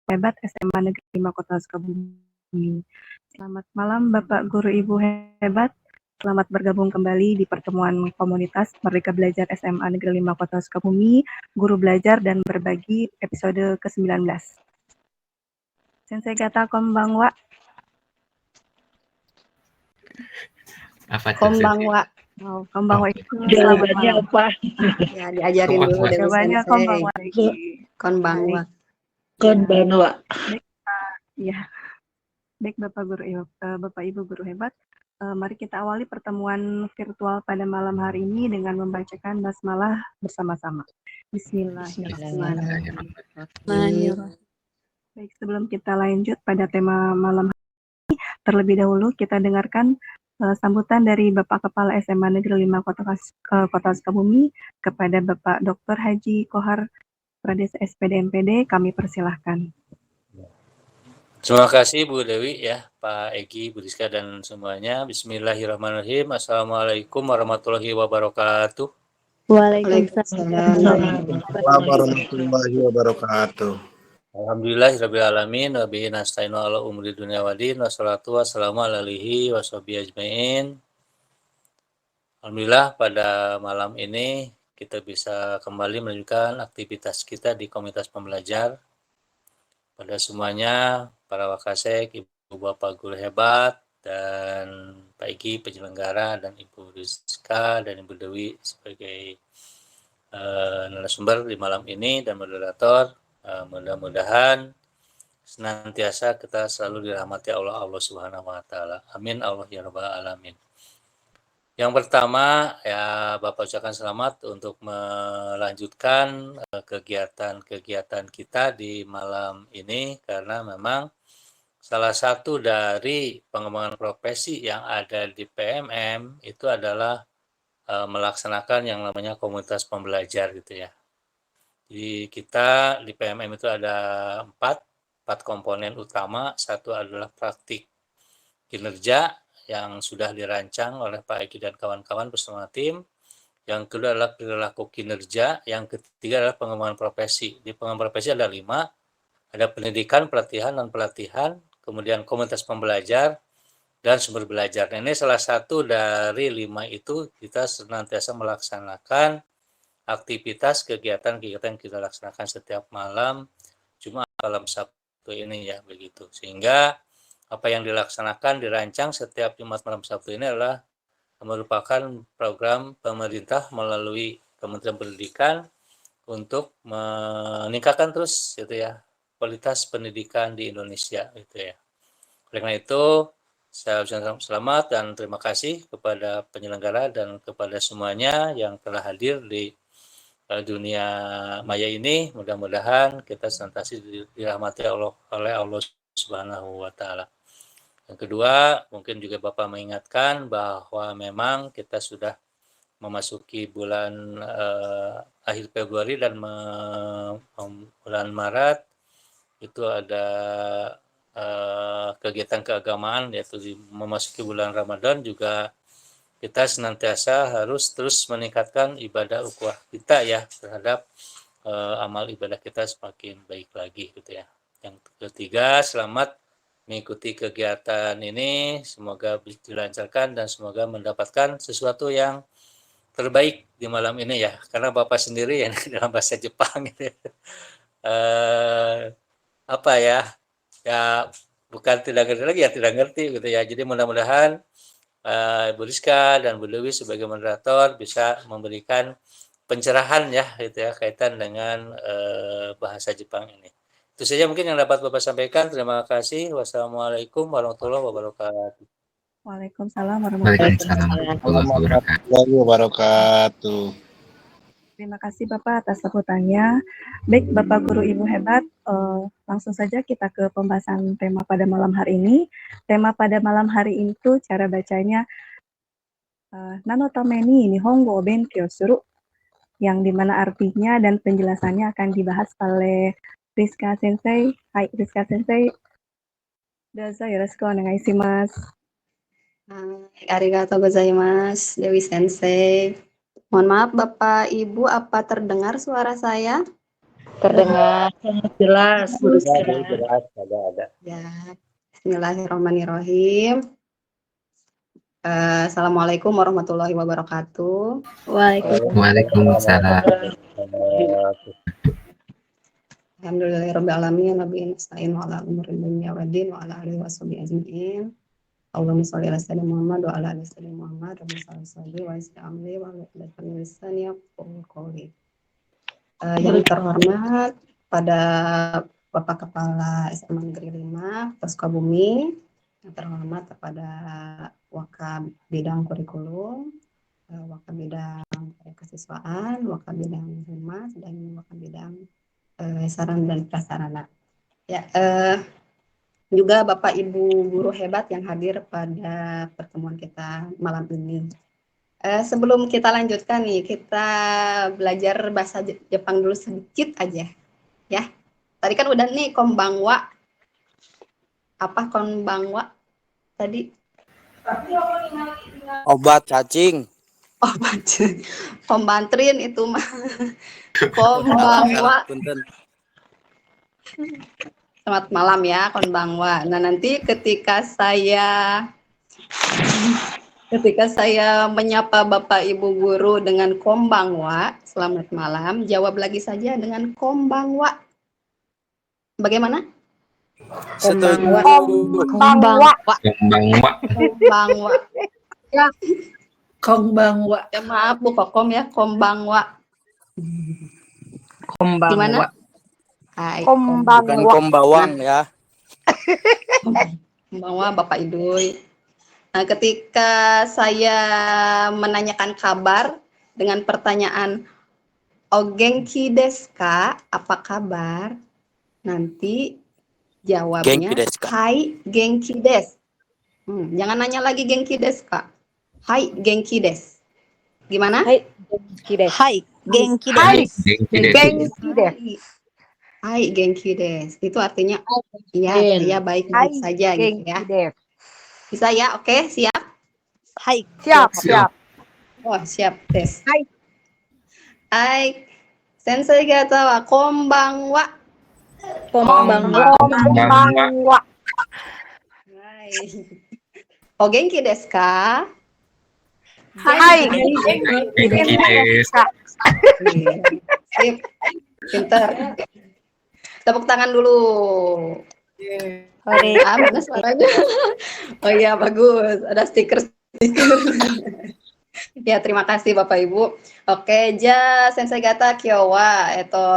Hebat SMA Negeri 5 Kota Sukabumi. Selamat malam Bapak Guru Ibu Hebat. Selamat bergabung kembali di pertemuan komunitas Merdeka Belajar SMA Negeri 5 Kota Sukabumi, Guru Belajar dan Berbagi episode ke-19. Sensei kata konbanwa. Apa tuh? Konbanwa. Oh, konbanwa itu Jawabannya apa? Ya, diajarin dulu Dewi Jawabannya Sensei. konbanwa lagi. Konbanwa. Konbanwa. Baik, ya. Baik Bapak Guru, Bapak Ibu Guru Hebat. Mari kita awali pertemuan virtual pada malam hari ini dengan membacakan basmalah bersama-sama. Bismillahirrahmanirrahim. Baik, sebelum kita lanjut pada tema malam hari ini, terlebih dahulu kita dengarkan sambutan dari Bapak Kepala SMA Negeri 5 Kota Sukabumi kepada Bapak Dr. Haji Kohar Pradesa SPD MPD. Kami persilahkan. Terima kasih Bu Dewi ya, Pak Egi, Bu Rizka dan semuanya. Bismillahirrahmanirrahim. Assalamualaikum warahmatullahi wabarakatuh. Waalaikumsalam. Warahmatullahi wabarakatuh. Alhamdulillahirabbil alamin wa bihi nasta'inu ala umuri dunya waddin wassalatu wassalamu ala alihi washabihi ajmain. Alhamdulillah pada malam ini kita bisa kembali melanjutkan aktivitas kita di komunitas pembelajar. Pada semuanya, para wakasek, Ibu Bapak Guru Hebat, dan Pak Egi penyelenggara, dan Ibu Rizka dan Ibu Dewi sebagai narasumber di malam ini dan moderator. Mudah-mudahan senantiasa kita selalu dirahmati Allah Subhanahu wa taala. Amin Allah ya rabbal alamin. Yang pertama ya Bapak ucapkan selamat untuk melanjutkan kegiatan-kegiatan kita di malam ini, karena memang salah satu dari pengembangan profesi yang ada di PMM itu adalah melaksanakan yang namanya komunitas pembelajar gitu ya. Jadi kita di PMM itu ada empat komponen utama. Satu adalah praktik kinerja yang sudah dirancang oleh Pak Egi dan kawan-kawan bersama tim. Yang kedua adalah perilaku kinerja. Yang ketiga adalah pengembangan profesi. Di pengembangan profesi ada 5. Ada pendidikan, pelatihan, dan pelatihan. Kemudian komunitas pembelajar dan sumber belajar. Nah, ini salah satu dari 5 itu kita senantiasa melaksanakan aktivitas kegiatan-kegiatan yang kita laksanakan setiap malam Jumat, malam Sabtu ini ya begitu. Sehingga apa yang dilaksanakan dirancang setiap Jumat malam Sabtu ini adalah merupakan program pemerintah melalui Kementerian Pendidikan untuk meningkatkan terus gitu ya kualitas pendidikan di Indonesia gitu ya. Oleh karena itu saya ucapkan selamat dan terima kasih kepada penyelenggara dan kepada semuanya yang telah hadir di dunia maya ini. Mudah-mudahan kita senantiasa dirahmati oleh Allah Subhanahu wa taala. Yang kedua, mungkin juga Bapak mengingatkan bahwa memang kita sudah memasuki bulan akhir Februari dan bulan Maret itu ada kegiatan keagamaan, yaitu memasuki bulan Ramadan juga kita senantiasa harus terus meningkatkan ibadah ukhuwah kita ya terhadap amal ibadah kita semakin baik lagi gitu ya. Yang ketiga, selamat mengikuti kegiatan ini, semoga dilancarkan dan semoga mendapatkan sesuatu yang terbaik di malam ini ya, karena Bapak sendiri yang dalam bahasa Jepang gitu. Apa ya bukan tidak ngerti lagi ya, tidak ngerti gitu ya. Jadi mudah-mudahan Bu Rizka dan Bu Dewi sebagai moderator bisa memberikan pencerahan ya gitu ya kaitan dengan bahasa Jepang ini. Itu saja mungkin yang dapat Bapak sampaikan. Terima kasih. Wassalamualaikum warahmatullahi wabarakatuh. Waalaikumsalam warahmatullahi wabarakatuh. Terima kasih Bapak atas sambutannya. Baik Bapak Guru Ibu Hebat, langsung saja kita ke pembahasan tema pada malam hari ini. Tema pada malam hari ini tuh cara bacanya Nanotameni Nihongo Benkyou Suru, yang dimana artinya dan penjelasannya akan dibahas oleh Rizka Sensei. Hai Rizka Sensei. Dozo yoroshiku onegai shimasu. Arigatou gozaimasu, Dewi Sensei. Mohon maaf Bapak Ibu, apa terdengar suara saya? Terdengar. Sangat jelas, Bu Ya, Rizka. jelas, ada. Ya. Bismillahirrahmanirrahim. Assalamualaikum warahmatullahi wabarakatuh. Waalaikumsalam. Alhamdulillahirrahmanirrahim. Nabiin nasta'in wa ala umurin dunya wa din wa ala alihi wa sahbihi ajma'in. Allahumma sholli ala sayyidina Muhammad wa ala ali sayyidina Muhammad wa salli wa amri wa ala lisani yafqahu qawli. Yang terhormat pada Bapak Kepala SMA Negeri 5 Kota Sukabumi, yang terhormat kepada Wakab Bidang Kurikulum, Wakab Bidang Kesiswaan, Wakab Bidang Humas, dan Wakab Bidang Saran dan Prasarana. Ya, juga Bapak Ibu guru hebat yang hadir pada pertemuan kita malam ini. Sebelum kita lanjutkan nih, kita belajar bahasa Jepang dulu sedikit aja, ya. Tadi kan udah nih konbanwa. Apa konbanwa tadi? Obat cacing. Obat pembantrin itu mah. Konbanwa. Punten. Selamat malam ya, konbanwa. Nah, nanti ketika saya menyapa Bapak Ibu guru dengan konbanwa, selamat malam, jawab lagi saja dengan konbanwa. Bagaimana? Setuju. Konbanwa. Konbanwa. Konbanwa. Ya, Konbanwa. ya maaf Bu Kokom ya, konbanwa. Gimana? Hai. Bukan kombawang ya. Konbanwa Bapak Idoy. Nah, ketika saya menanyakan kabar dengan pertanyaan "Ogenki desu ka?" Apa kabar? Nanti jawabnya Genki desu ka? "Hai, genki desu." Jangan nanya lagi genki desu ka. "Hai, genki desu." Gimana? Hai, genki desu. Hai, genki Hai, desu. Genki desu. genki desu. Hai, genki desu. Itu artinya iya, Gen. saya baik-baik Hai, saja gitu genki ya. desu. Bisa ya? Oke, siap. Hai, siap. Oh, siap, tes. Hai. Hai. Sensei gata wa konbanwa. Konbanwa. Hai. O genki desu ka? Hai, Genki desu. Sip. Pinter. Tepuk tangan dulu. Hore. Mana suaranya? Oh iya, bagus. Ada stiker. Ya, terima kasih Bapak Ibu. Oke, sensei gata kyou wa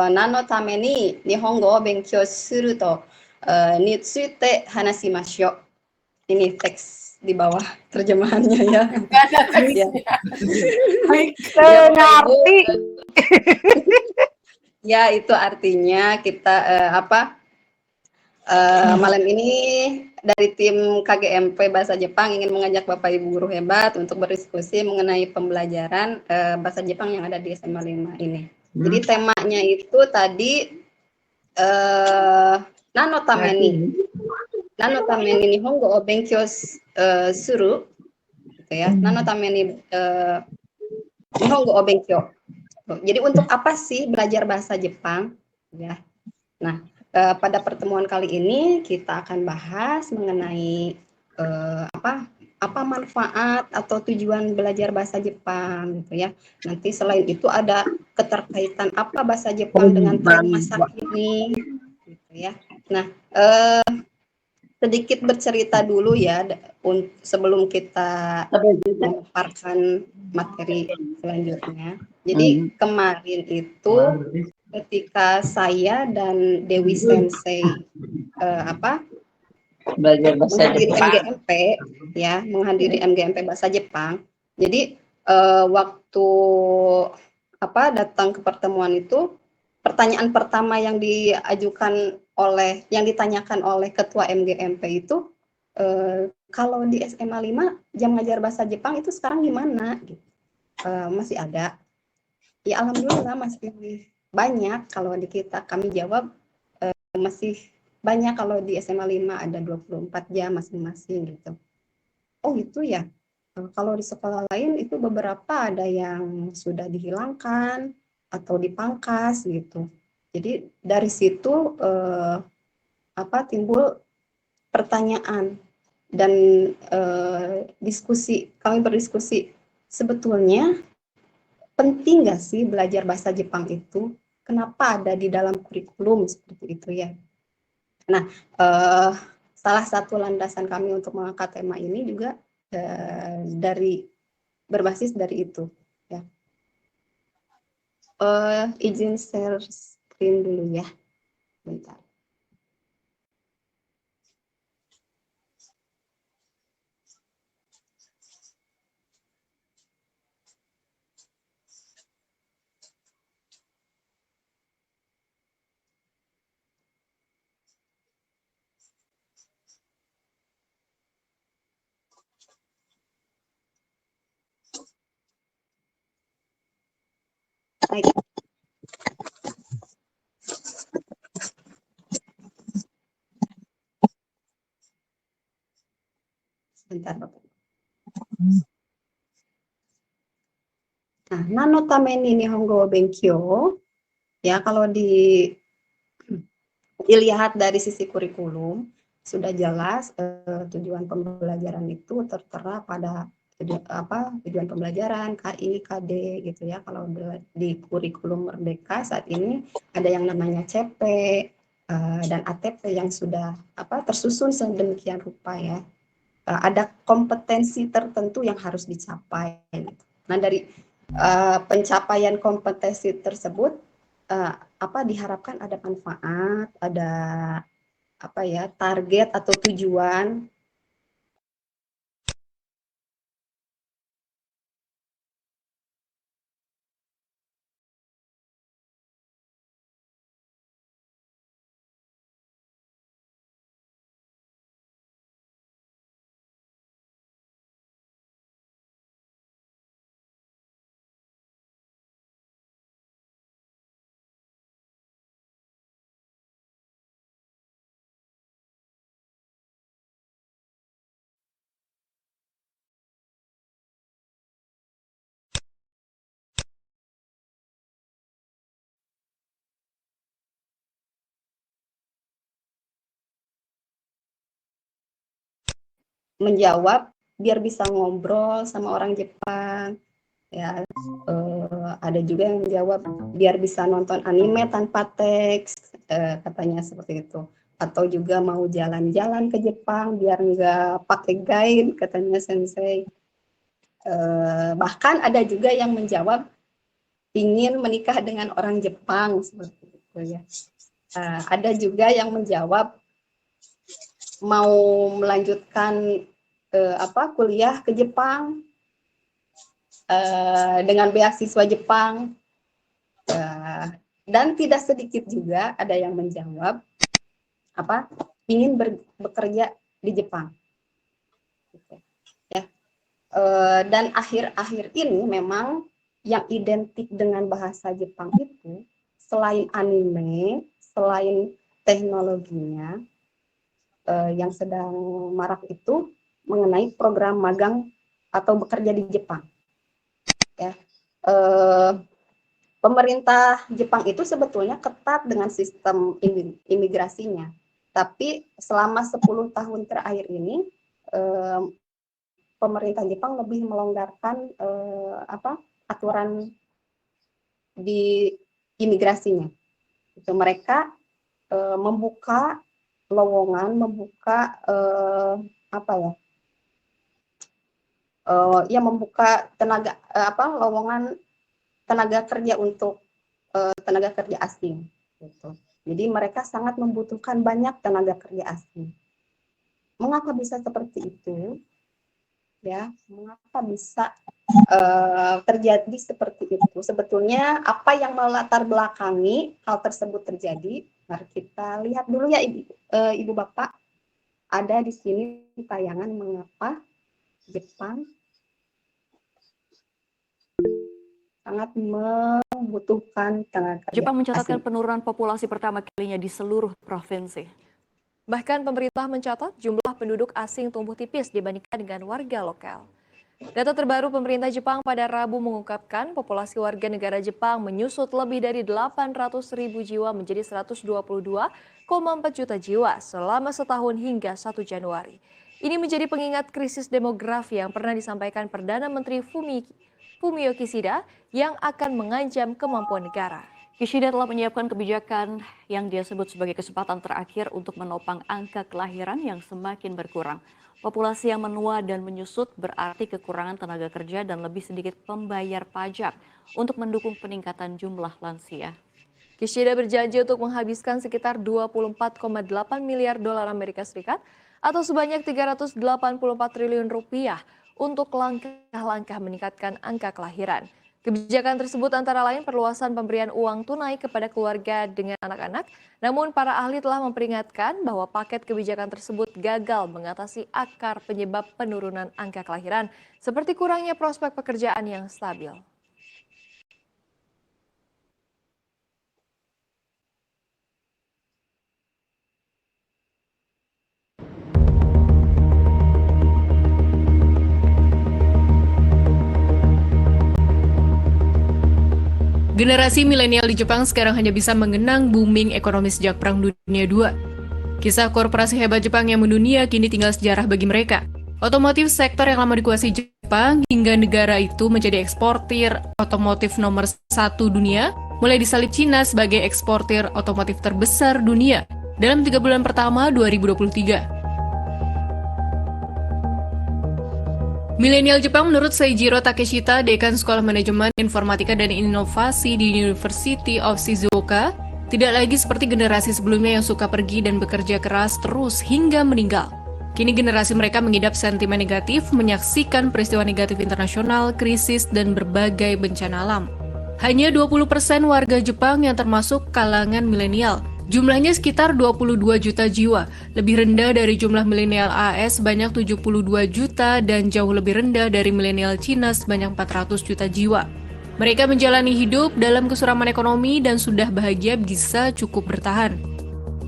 nano tame ni nihongo o benkyou suru to ni tsuite hanashimashou. Ini teks di bawah terjemahannya ya. Ya. Ngerti. Ya, itu artinya kita malam ini dari tim KGMP Bahasa Jepang ingin mengajak Bapak Ibu guru hebat untuk berdiskusi mengenai pembelajaran Bahasa Jepang yang ada di SMA 5 ini. Jadi temanya itu tadi nano tameni nihongo o benkyou suru gitu ya. Nano tameni nihongo o benkyou. Jadi untuk apa sih belajar bahasa Jepang ya? Nah, pada pertemuan kali ini kita akan bahas mengenai apa manfaat atau tujuan belajar bahasa Jepang gitu ya. Nanti selain itu ada keterkaitan apa bahasa Jepang dengan tren masa kini gitu ya. Nah, sedikit bercerita dulu ya sebelum kita memaparkan materi selanjutnya. Jadi kemarin itu ketika saya dan Dewi Sensei menghadiri MGMP Bahasa Jepang. Jadi waktu datang ke pertemuan itu, pertanyaan pertama yang ditanyakan oleh ketua MGMP itu kalau di SMA 5 jam ngajar bahasa Jepang itu sekarang gimana? Masih ada? Ya alhamdulillah masih banyak. Kalau di kami jawab masih banyak. Kalau di SMA 5 ada 24 jam masing-masing gitu. Oh itu ya. Kalau di sekolah lain itu beberapa ada yang sudah dihilangkan atau dipangkas gitu. Jadi dari situ timbul pertanyaan dan kami berdiskusi, sebetulnya penting nggak sih belajar bahasa Jepang itu? Kenapa ada di dalam kurikulum seperti itu ya? Nah, salah satu landasan kami untuk mengangkat tema ini juga berbasis dari itu. Ya. Izin share screen dulu ya, bentar. Baik. Sebentar, Bapak. Nah, nano tameni nihongo benkyo, ya kalau dilihat dari sisi kurikulum, sudah jelas tujuan pembelajaran itu tertera pada tujuan pembelajaran KI, KD gitu ya. Kalau di kurikulum Merdeka saat ini ada yang namanya CP dan ATP yang sudah tersusun sedemikian rupa ya. Ada kompetensi tertentu yang harus dicapai. Nah, dari pencapaian kompetensi tersebut diharapkan ada manfaat, ada target atau tujuan. Menjawab biar bisa ngobrol sama orang Jepang ya. Ada juga yang menjawab biar bisa nonton anime tanpa teks, katanya seperti itu. Atau juga mau jalan-jalan ke Jepang biar nggak pakai guide, katanya sensei. Bahkan ada juga yang menjawab ingin menikah dengan orang Jepang seperti itu ya. Ada juga yang menjawab mau melanjutkan kuliah ke Jepang dengan beasiswa Jepang, dan tidak sedikit juga ada yang menjawab ingin bekerja di Jepang. Ya. Dan akhir-akhir ini memang yang identik dengan bahasa Jepang itu selain anime, selain teknologinya yang sedang marak itu mengenai program magang atau bekerja di Jepang. Ya, pemerintah Jepang itu sebetulnya ketat dengan sistem imigrasinya, tapi selama 10 tahun terakhir ini pemerintah Jepang lebih melonggarkan aturan di imigrasinya. Itu mereka membuka lowongan, membuka membuka lowongan tenaga kerja untuk tenaga kerja asing. Gitu. Jadi mereka sangat membutuhkan banyak tenaga kerja asing. Mengapa bisa seperti itu? Ya, mengapa bisa terjadi seperti itu? Sebetulnya apa yang melatar belakangi hal tersebut terjadi? Mari kita lihat dulu ya Ibu Bapak. Ada di sini tayangan mengapa Jepang sangat membutuhkan tenaga kerja. Jepang mencatatkan penurunan populasi pertama kalinya di seluruh provinsi. Bahkan pemerintah mencatat jumlah penduduk asing tumbuh tipis dibandingkan dengan warga lokal. Data terbaru pemerintah Jepang pada Rabu mengungkapkan populasi warga negara Jepang menyusut lebih dari 800.000 jiwa menjadi 122,4 juta jiwa selama setahun hingga 1 Januari. Ini menjadi pengingat krisis demografi yang pernah disampaikan Perdana Menteri Fumio Kishida yang akan mengancam kemampuan negara. Kishida telah menyiapkan kebijakan yang dia sebut sebagai kesempatan terakhir untuk menopang angka kelahiran yang semakin berkurang. Populasi yang menua dan menyusut berarti kekurangan tenaga kerja dan lebih sedikit pembayar pajak untuk mendukung peningkatan jumlah lansia. Kishida berjanji untuk menghabiskan sekitar 24,8 miliar dolar Amerika Serikat atau sebanyak 384 triliun rupiah untuk langkah-langkah meningkatkan angka kelahiran. Kebijakan tersebut antara lain perluasan pemberian uang tunai kepada keluarga dengan anak-anak, namun para ahli telah memperingatkan bahwa paket kebijakan tersebut gagal mengatasi akar penyebab penurunan angka kelahiran, seperti kurangnya prospek pekerjaan yang stabil. Generasi milenial di Jepang sekarang hanya bisa mengenang booming ekonomi sejak Perang Dunia II. Kisah korporasi hebat Jepang yang mendunia kini tinggal sejarah bagi mereka. Otomotif sektor yang lama dikuasai Jepang hingga negara itu menjadi eksportir otomotif nomor 1 dunia, mulai disalip Cina sebagai eksportir otomotif terbesar dunia dalam 3 bulan pertama 2023. Milenial Jepang menurut Seijiro Takeshita, Dekan Sekolah Manajemen Informatika dan Inovasi di University of Shizuoka, tidak lagi seperti generasi sebelumnya yang suka pergi dan bekerja keras terus hingga meninggal. Kini generasi mereka mengidap sentimen negatif, menyaksikan peristiwa negatif internasional, krisis, dan berbagai bencana alam. Hanya 20% warga Jepang yang termasuk kalangan milenial. Jumlahnya sekitar 22 juta jiwa, lebih rendah dari jumlah milenial AS sebanyak 72 juta dan jauh lebih rendah dari milenial Cina sebanyak 400 juta jiwa. Mereka menjalani hidup dalam kesuraman ekonomi dan sudah bahagia bisa cukup bertahan.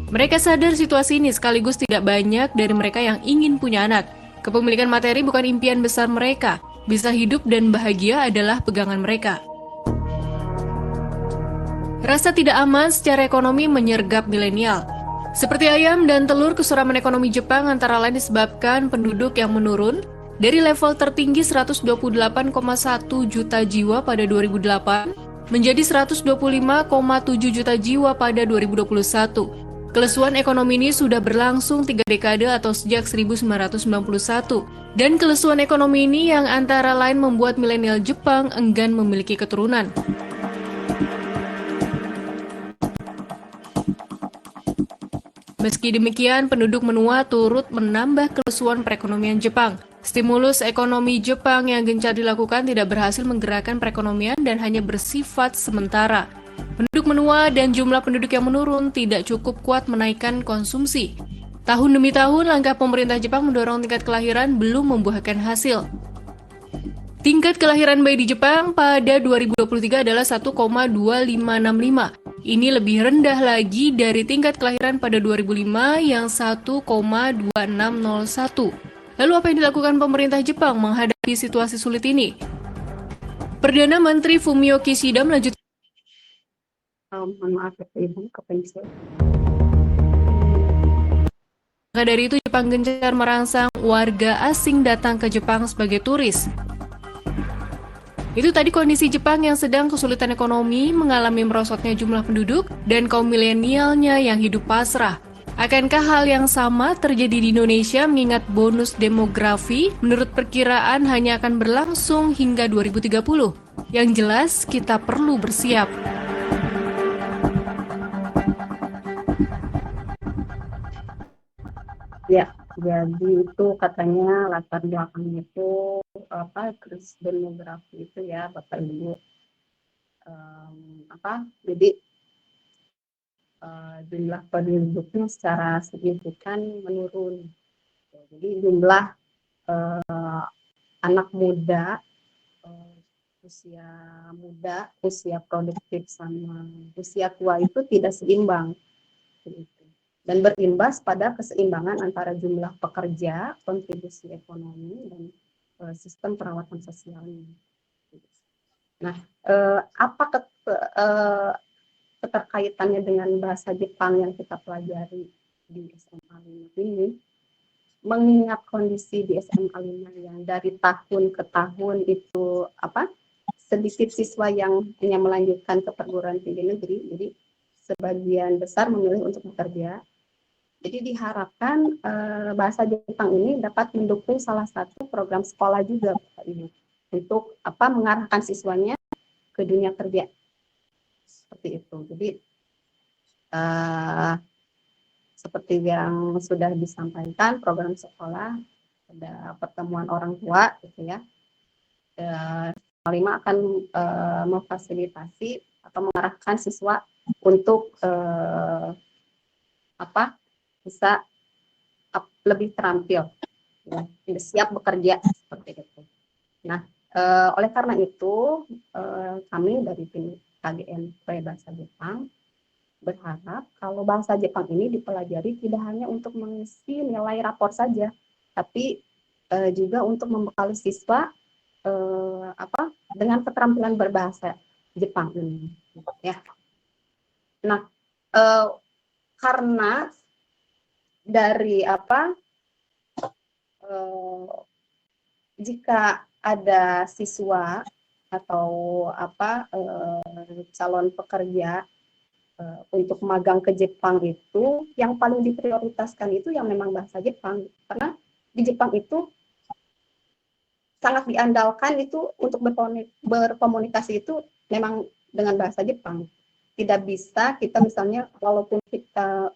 Mereka sadar situasi ini sekaligus tidak banyak dari mereka yang ingin punya anak. Kepemilikan materi bukan impian besar mereka. Bisa hidup dan bahagia adalah pegangan mereka. Rasa tidak aman secara ekonomi menyergap milenial. Seperti ayam dan telur, kesuraman ekonomi Jepang antara lain disebabkan penduduk yang menurun dari level tertinggi 128,1 juta jiwa pada 2008 menjadi 125,7 juta jiwa pada 2021. Kelesuan ekonomi ini sudah berlangsung 3 dekade atau sejak 1991. Dan kelesuan ekonomi ini yang antara lain membuat milenial Jepang enggan memiliki keturunan. Meski demikian, penduduk menua turut menambah kelesuan perekonomian Jepang. Stimulus ekonomi Jepang yang gencar dilakukan tidak berhasil menggerakkan perekonomian dan hanya bersifat sementara. Penduduk menua dan jumlah penduduk yang menurun tidak cukup kuat menaikkan konsumsi. Tahun demi tahun, langkah pemerintah Jepang mendorong tingkat kelahiran belum membuahkan hasil. Tingkat kelahiran bayi di Jepang pada 2023 adalah 1,2565. Ini lebih rendah lagi dari tingkat kelahiran pada 2005 yang 1,2601. Lalu apa yang dilakukan pemerintah Jepang menghadapi situasi sulit ini? Perdana Menteri Fumio Kishida melanjutkan. Mohon maaf ya Ibu, kepencet. Maka dari itu Jepang gencar merangsang warga asing datang ke Jepang sebagai turis. Itu tadi kondisi Jepang yang sedang kesulitan ekonomi, mengalami merosotnya jumlah penduduk, dan kaum milenialnya yang hidup pasrah. Akankah hal yang sama terjadi di Indonesia mengingat bonus demografi menurut perkiraan hanya akan berlangsung hingga 2030? Yang jelas, kita perlu bersiap. Ya, jadi itu katanya latar belakangnya itu krisis demografi itu ya Bapak Ibu. Jadi jumlah penduduknya secara signifikan menurun. Jadi jumlah anak muda, usia produktif sama usia tua itu tidak seimbang. Dan berimbas pada keseimbangan antara jumlah pekerja, kontribusi ekonomi, dan sistem perawatan sosialnya. Nah, apa keterkaitannya dengan bahasa Jepang yang kita pelajari di SMA 5 ini? Mengingat kondisi di SMA 5 yang dari tahun ke tahun itu sedikit siswa yang hanya melanjutkan ke perguruan tinggi negeri, jadi sebagian besar memilih untuk bekerja. Jadi diharapkan bahasa Jepang ini dapat mendukung salah satu program sekolah juga Bapak Ibu, untuk mengarahkan siswanya ke dunia kerja. Seperti itu. Jadi seperti yang sudah disampaikan, program sekolah, ada pertemuan orang tua, gitu ya. 5 akan memfasilitasi atau mengarahkan siswa untuk bisa lebih terampil, ya, siap bekerja seperti itu. Nah, oleh karena itu, kami dari tim KGN Bahasa Jepang berharap kalau bahasa Jepang ini dipelajari tidak hanya untuk mengisi nilai rapor saja, tapi juga untuk membekali siswa dengan keterampilan berbahasa Jepang ini, ya. Nah, karena dari jika ada siswa atau calon pekerja untuk magang ke Jepang itu, yang paling diprioritaskan itu yang memang bahasa Jepang, karena di Jepang itu sangat diandalkan itu untuk berkomunikasi itu memang dengan bahasa Jepang. Tidak bisa kita misalnya walaupun kita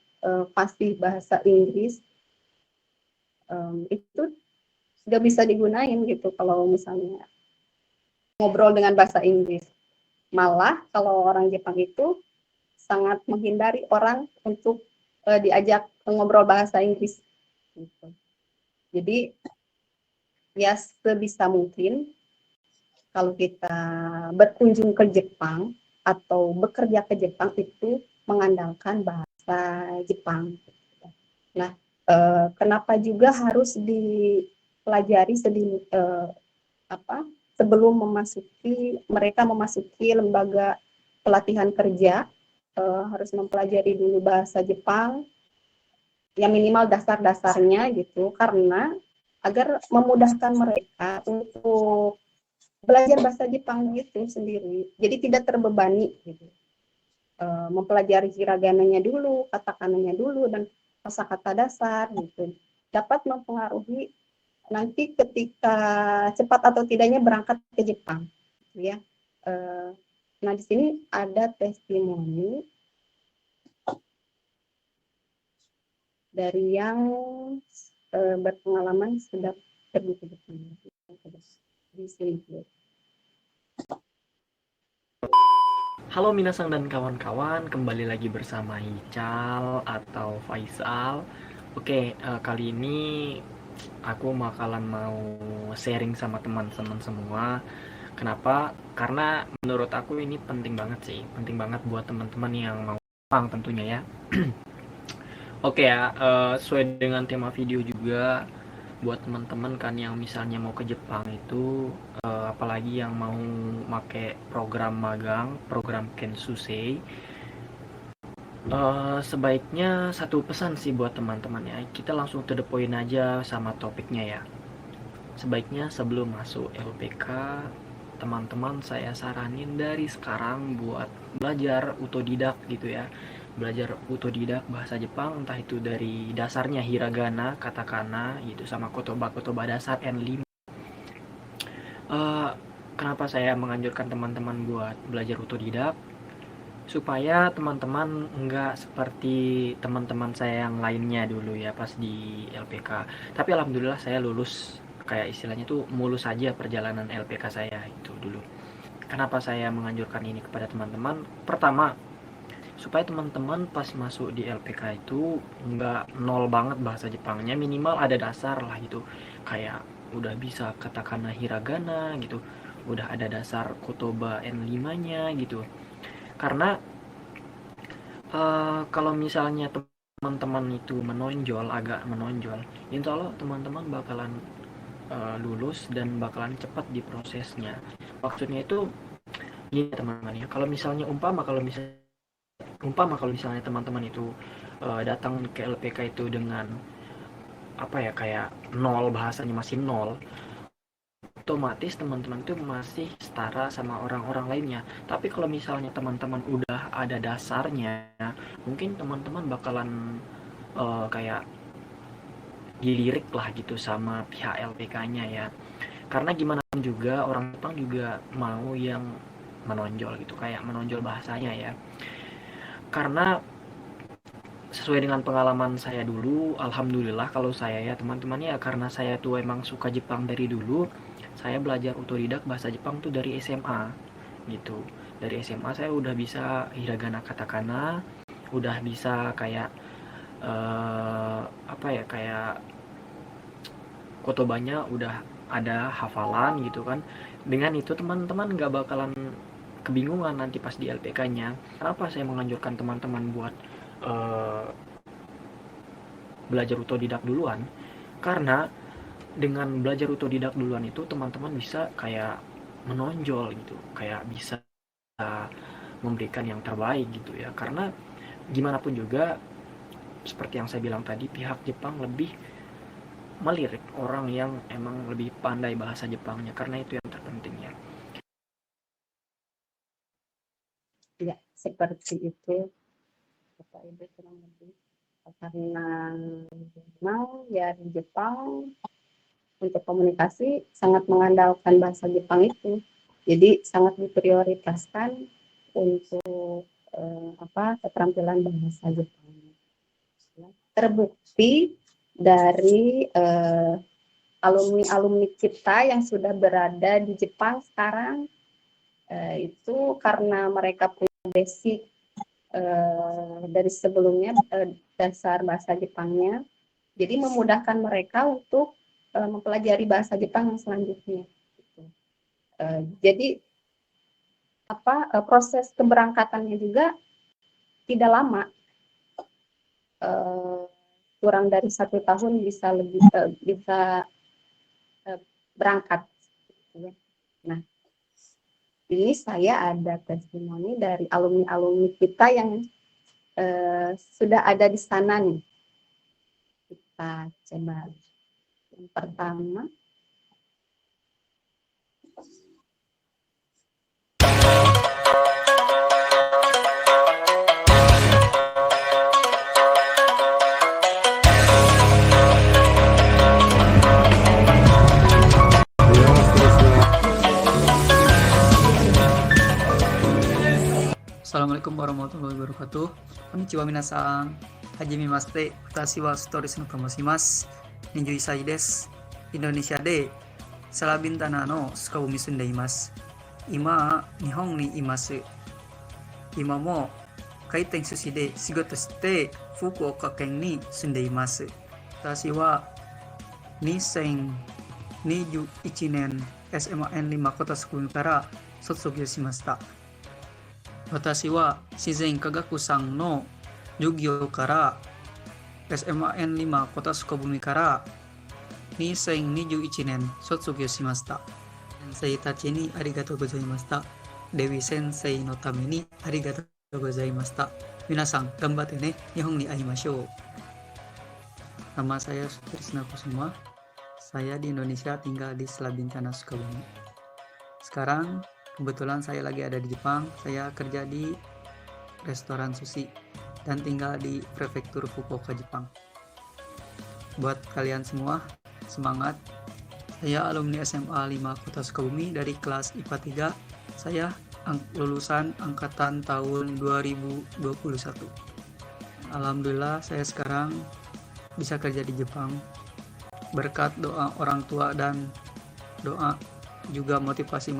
fasih bahasa Inggris, itu sudah bisa digunain gitu kalau misalnya ngobrol dengan bahasa Inggris. Malah kalau orang Jepang itu sangat menghindari orang untuk diajak ngobrol bahasa Inggris. Gitu. Jadi ya sebisa mungkin kalau kita berkunjung ke Jepang atau bekerja ke Jepang itu mengandalkan bahasa Jepang. Nah, kenapa juga harus dipelajari sebelum mereka memasuki lembaga pelatihan kerja, harus mempelajari dulu bahasa Jepang, ya minimal dasar-dasarnya gitu, karena agar memudahkan mereka untuk belajar bahasa Jepang itu sendiri, jadi tidak terbebani gitu. Mempelajari hiragananya dulu, katakananya dulu, dan kosakata dasar gitu, dapat mempengaruhi nanti ketika cepat atau tidaknya berangkat ke Jepang, ya. Nah, di sini ada testimoni dari yang berpengalaman sudah pergi ke Jepang. Di sini. Halo Minasang dan kawan-kawan, kembali lagi bersama Hical atau Faisal. Oke, kali ini aku bakalan mau sharing sama teman-teman semua. Kenapa? Karena menurut aku ini penting banget sih, penting banget buat teman-teman yang mau Jepang tentunya ya. Oke ya, sesuai dengan tema video juga buat teman-teman kan yang misalnya mau ke Jepang itu, apalagi yang mau pakai program magang, program Kensusei, sebaiknya satu pesan sih buat teman-teman ya, kita langsung to the point aja sama topiknya ya. Sebaiknya sebelum masuk LPK, teman-teman saya saranin dari sekarang buat belajar otodidak gitu ya. Belajar otodidak bahasa Jepang, entah itu dari dasarnya hiragana, katakana gitu, sama kotoba dasar N5. Kenapa saya menganjurkan teman-teman buat belajar otodidak? Supaya teman-teman enggak seperti teman-teman saya yang lainnya dulu ya pas di LPK. Tapi alhamdulillah saya lulus, kayak istilahnya tuh mulus saja perjalanan LPK saya itu dulu. Kenapa saya menganjurkan ini kepada teman-teman? Pertama, supaya teman-teman pas masuk di LPK itu nggak nol banget bahasa Jepangnya, minimal ada dasar lah gitu, kayak udah bisa katakana hiragana gitu, udah ada dasar kotoba N5 nya gitu. Karena kalau misalnya teman-teman itu agak menonjol, insya Allah teman-teman bakalan lulus dan bakalan cepat di prosesnya. Maksudnya itu gini teman-teman ya, kalau misalnya kalau misalnya teman-teman itu datang ke LPK itu dengan apa ya, kayak nol, bahasanya masih nol, otomatis teman-teman itu masih setara sama orang-orang lainnya. Tapi kalau misalnya teman-teman udah ada dasarnya, mungkin teman-teman bakalan kayak dilirik lah gitu sama pihak LPK-nya ya. Karena gimana pun juga orang Jepang juga mau yang menonjol gitu, kayak menonjol bahasanya ya. Karena sesuai dengan pengalaman saya dulu, alhamdulillah kalau saya ya teman-teman ya, karena saya tuh emang suka Jepang dari dulu, saya belajar otodidak bahasa Jepang tuh dari SMA gitu. Dari SMA saya udah bisa hiragana katakana, udah bisa kayak apa ya, kayak kotobanya udah ada hafalan gitu kan. Dengan itu teman-teman nggak bakalan kebingungan nanti pas di LPK-nya. Kenapa saya menganjurkan teman-teman buat belajar otodidak duluan? Karena dengan belajar otodidak duluan itu teman-teman bisa kayak menonjol gitu, kayak bisa memberikan yang terbaik gitu ya. Karena gimana pun juga seperti yang saya bilang tadi, pihak Jepang lebih melirik orang yang emang lebih pandai bahasa Jepangnya, karena itu yang terpenting ya. Ya, seperti itu Bapak Ibu kurang lebih. Karena memang ya di Jepang untuk komunikasi sangat mengandalkan bahasa Jepang itu. Jadi sangat diprioritaskan untuk keterampilan bahasa Jepang. Terbukti dari alumni-alumni kita yang sudah berada di Jepang sekarang, itu karena mereka punya basic dari sebelumnya, dasar bahasa Jepangnya, jadi memudahkan mereka untuk mempelajari bahasa Jepang yang selanjutnya. Jadi proses keberangkatannya juga tidak lama, kurang dari 1 tahun bisa berangkat. Nah, ini saya ada testimoni dari alumni-alumni kita yang sudah ada di sana nih. Kita coba yang pertama. Assalamualaikum warahmatullahi wabarakatuh. Konnichiwa minasan. Hajimemashite. Watashi wa Stories no Kamoshimasu. 21歳です。インドネシアでサラビンタナのスカボに住んでいます。今、日本にいます。今も回転寿司で仕事して福岡県に住んでいます。私は2021年 SMN5 コタスクールから卒業しました。私は自然科学さんの授業から SMN5 コタスコブミから2021年卒業しました。先生たちにありがとうございました。デビ先生のためにありがとうございました。皆さん頑張ってね。日本に会いましょう。Nama saya Sutrisna Kusuma. Saya di Indonesia tinggal di Slabincana Sukabumi. Sekarang kebetulan saya lagi ada di Jepang. Saya kerja di restoran sushi dan tinggal di prefektur Fukuoka, Jepang. Buat kalian semua, semangat. Saya alumni SMA 5 Kota Sukabumi dari kelas IPA 3. Saya lulusan angkatan tahun 2021. Alhamdulillah saya sekarang bisa kerja di Jepang berkat doa orang tua dan doa juga motivasi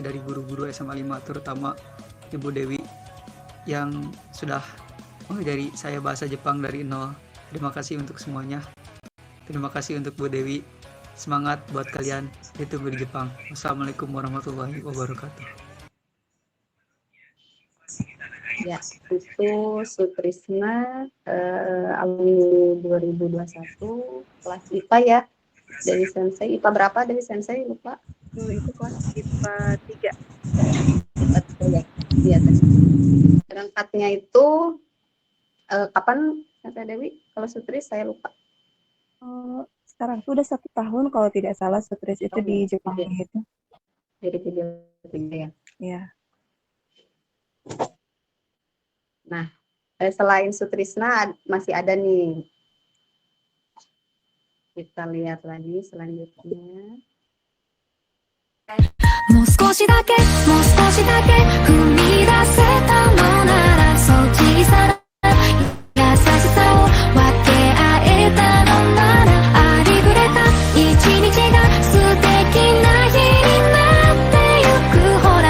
dari guru-guru SMA 5, terutama Ibu Dewi yang sudah mengajari saya bahasa Jepang dari nol. Terima kasih untuk semuanya. Terima kasih untuk Bu Dewi. Semangat buat kalian, ditunggu di Jepang. Wassalamualaikum warahmatullahi wabarakatuh. Ya, itu Sutrisna alumni 2021 kelas IPA ya. Dewi Sensei, IPA berapa Dewi Sensei? Lupa. Itu kelas IPA 3. IPA 3 ya. Iya tadi. Berangkatnya itu kapan Tante Dewi? Kalau Sutris saya lupa. Sekarang tuh udah 1 tahun kalau tidak salah Sutris itu di Jepang gitu. Dari video 3 ya. Iya. Nah, selain Sutrisna masih ada nih. Kita lihat lagi selanjutnya. もう少しだけ踏み出せたのならそう小さな優しさを分け合えたのならありふれた一日が素敵な日になってゆくほら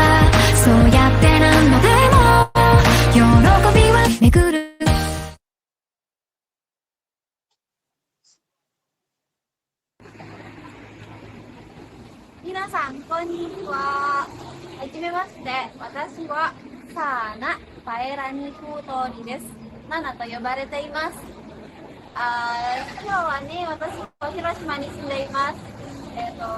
そうやって何度でも喜びは巡る皆さんこんにちは。はじめまして。私はサーナパエラニフートリです。ナナと呼ばれています。今日はね、私は広島に住んでいます。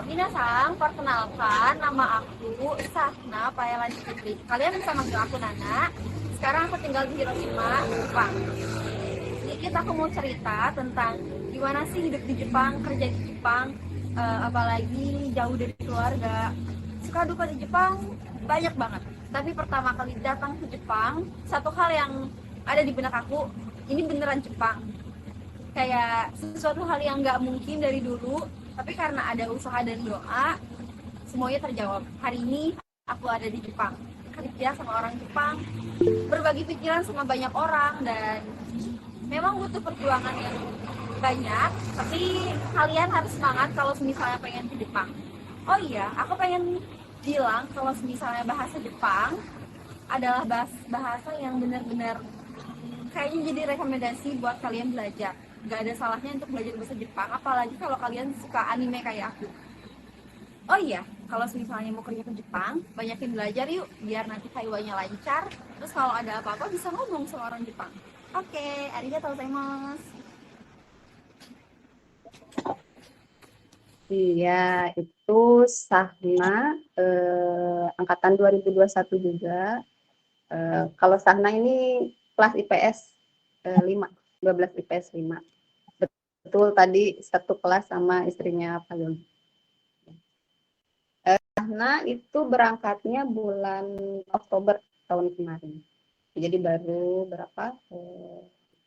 皆さん perkenalkan nama aku Sahna Paelani Putri. Kalian bisa manggil aku Nana. Sekarang aku tinggal di Hiroshima, Jepang. Sedikit aku mau cerita tentang gimana sih hidup di Jepang, kerja di Jepang. Apalagi jauh dari keluarga. Suka duka di Jepang banyak banget. Tapi pertama kali datang ke Jepang, satu hal yang ada di benak aku, ini beneran Jepang. Kayak sesuatu hal yang nggak mungkin dari dulu, tapi karena ada usaha dan doa, semuanya terjawab. Hari ini aku ada di Jepang, kerja sama orang Jepang, berbagi pikiran sama banyak orang, dan memang butuh perjuangan yang banyak, tapi kalian harus semangat kalau misalnya pengen ke Jepang. Oh iya, aku pengen bilang kalau misalnya bahasa Jepang adalah bahasa yang benar-benar kayaknya jadi rekomendasi buat kalian belajar. Gak ada salahnya untuk belajar bahasa Jepang, apalagi kalau kalian suka anime kayak aku. Oh iya, kalau misalnya mau kerja ke Jepang, banyakin belajar yuk, biar nanti kaiwanya lancar. Terus kalau ada apa-apa bisa ngomong sama orang Jepang. Oke, arigatou gozaimasu. Iya, itu Sahna angkatan 2021 juga. Kalau Sahna ini kelas IPS 5, 12 IPS 5. Betul tadi satu kelas sama istrinya Pak Yon. Sahna itu berangkatnya bulan Oktober tahun kemarin. Jadi baru berapa?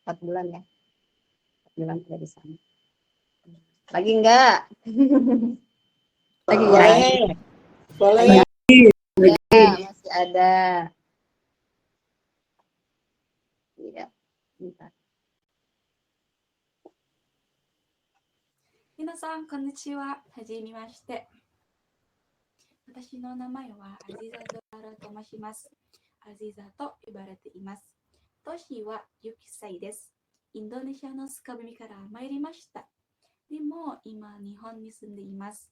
4 bulan ya. 4 bulan dari sana. Lagi enggak? Lagi ya? Boleh ya. Ya, masih ada. Iya, bentar. 皆さんこんにちは。はじめまして。私の名前はアジザドアラと申します。アジザと呼ばれています。年は10歳です。インドネシアのスカブミから参りました。でも今日本に住んでいます。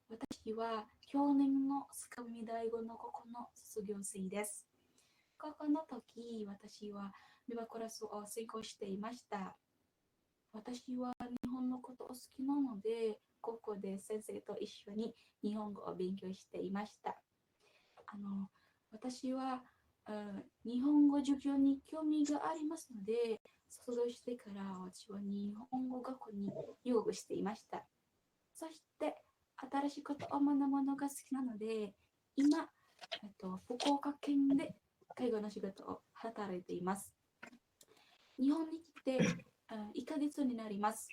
私は去年のスカブミ大学のここの卒業生です。高校の時、私はビバコラスを専攻していました。私は日本のことを好きなので、高校で先生と一緒に日本語を勉強していました。私は日本語授業に興味がありますので、卒業してから私は日本語学校に入学していました。そして新しいことを学ぶのが好きなので、今、福岡県で介護の仕事を働いています。日本に来て1ヶ月になります。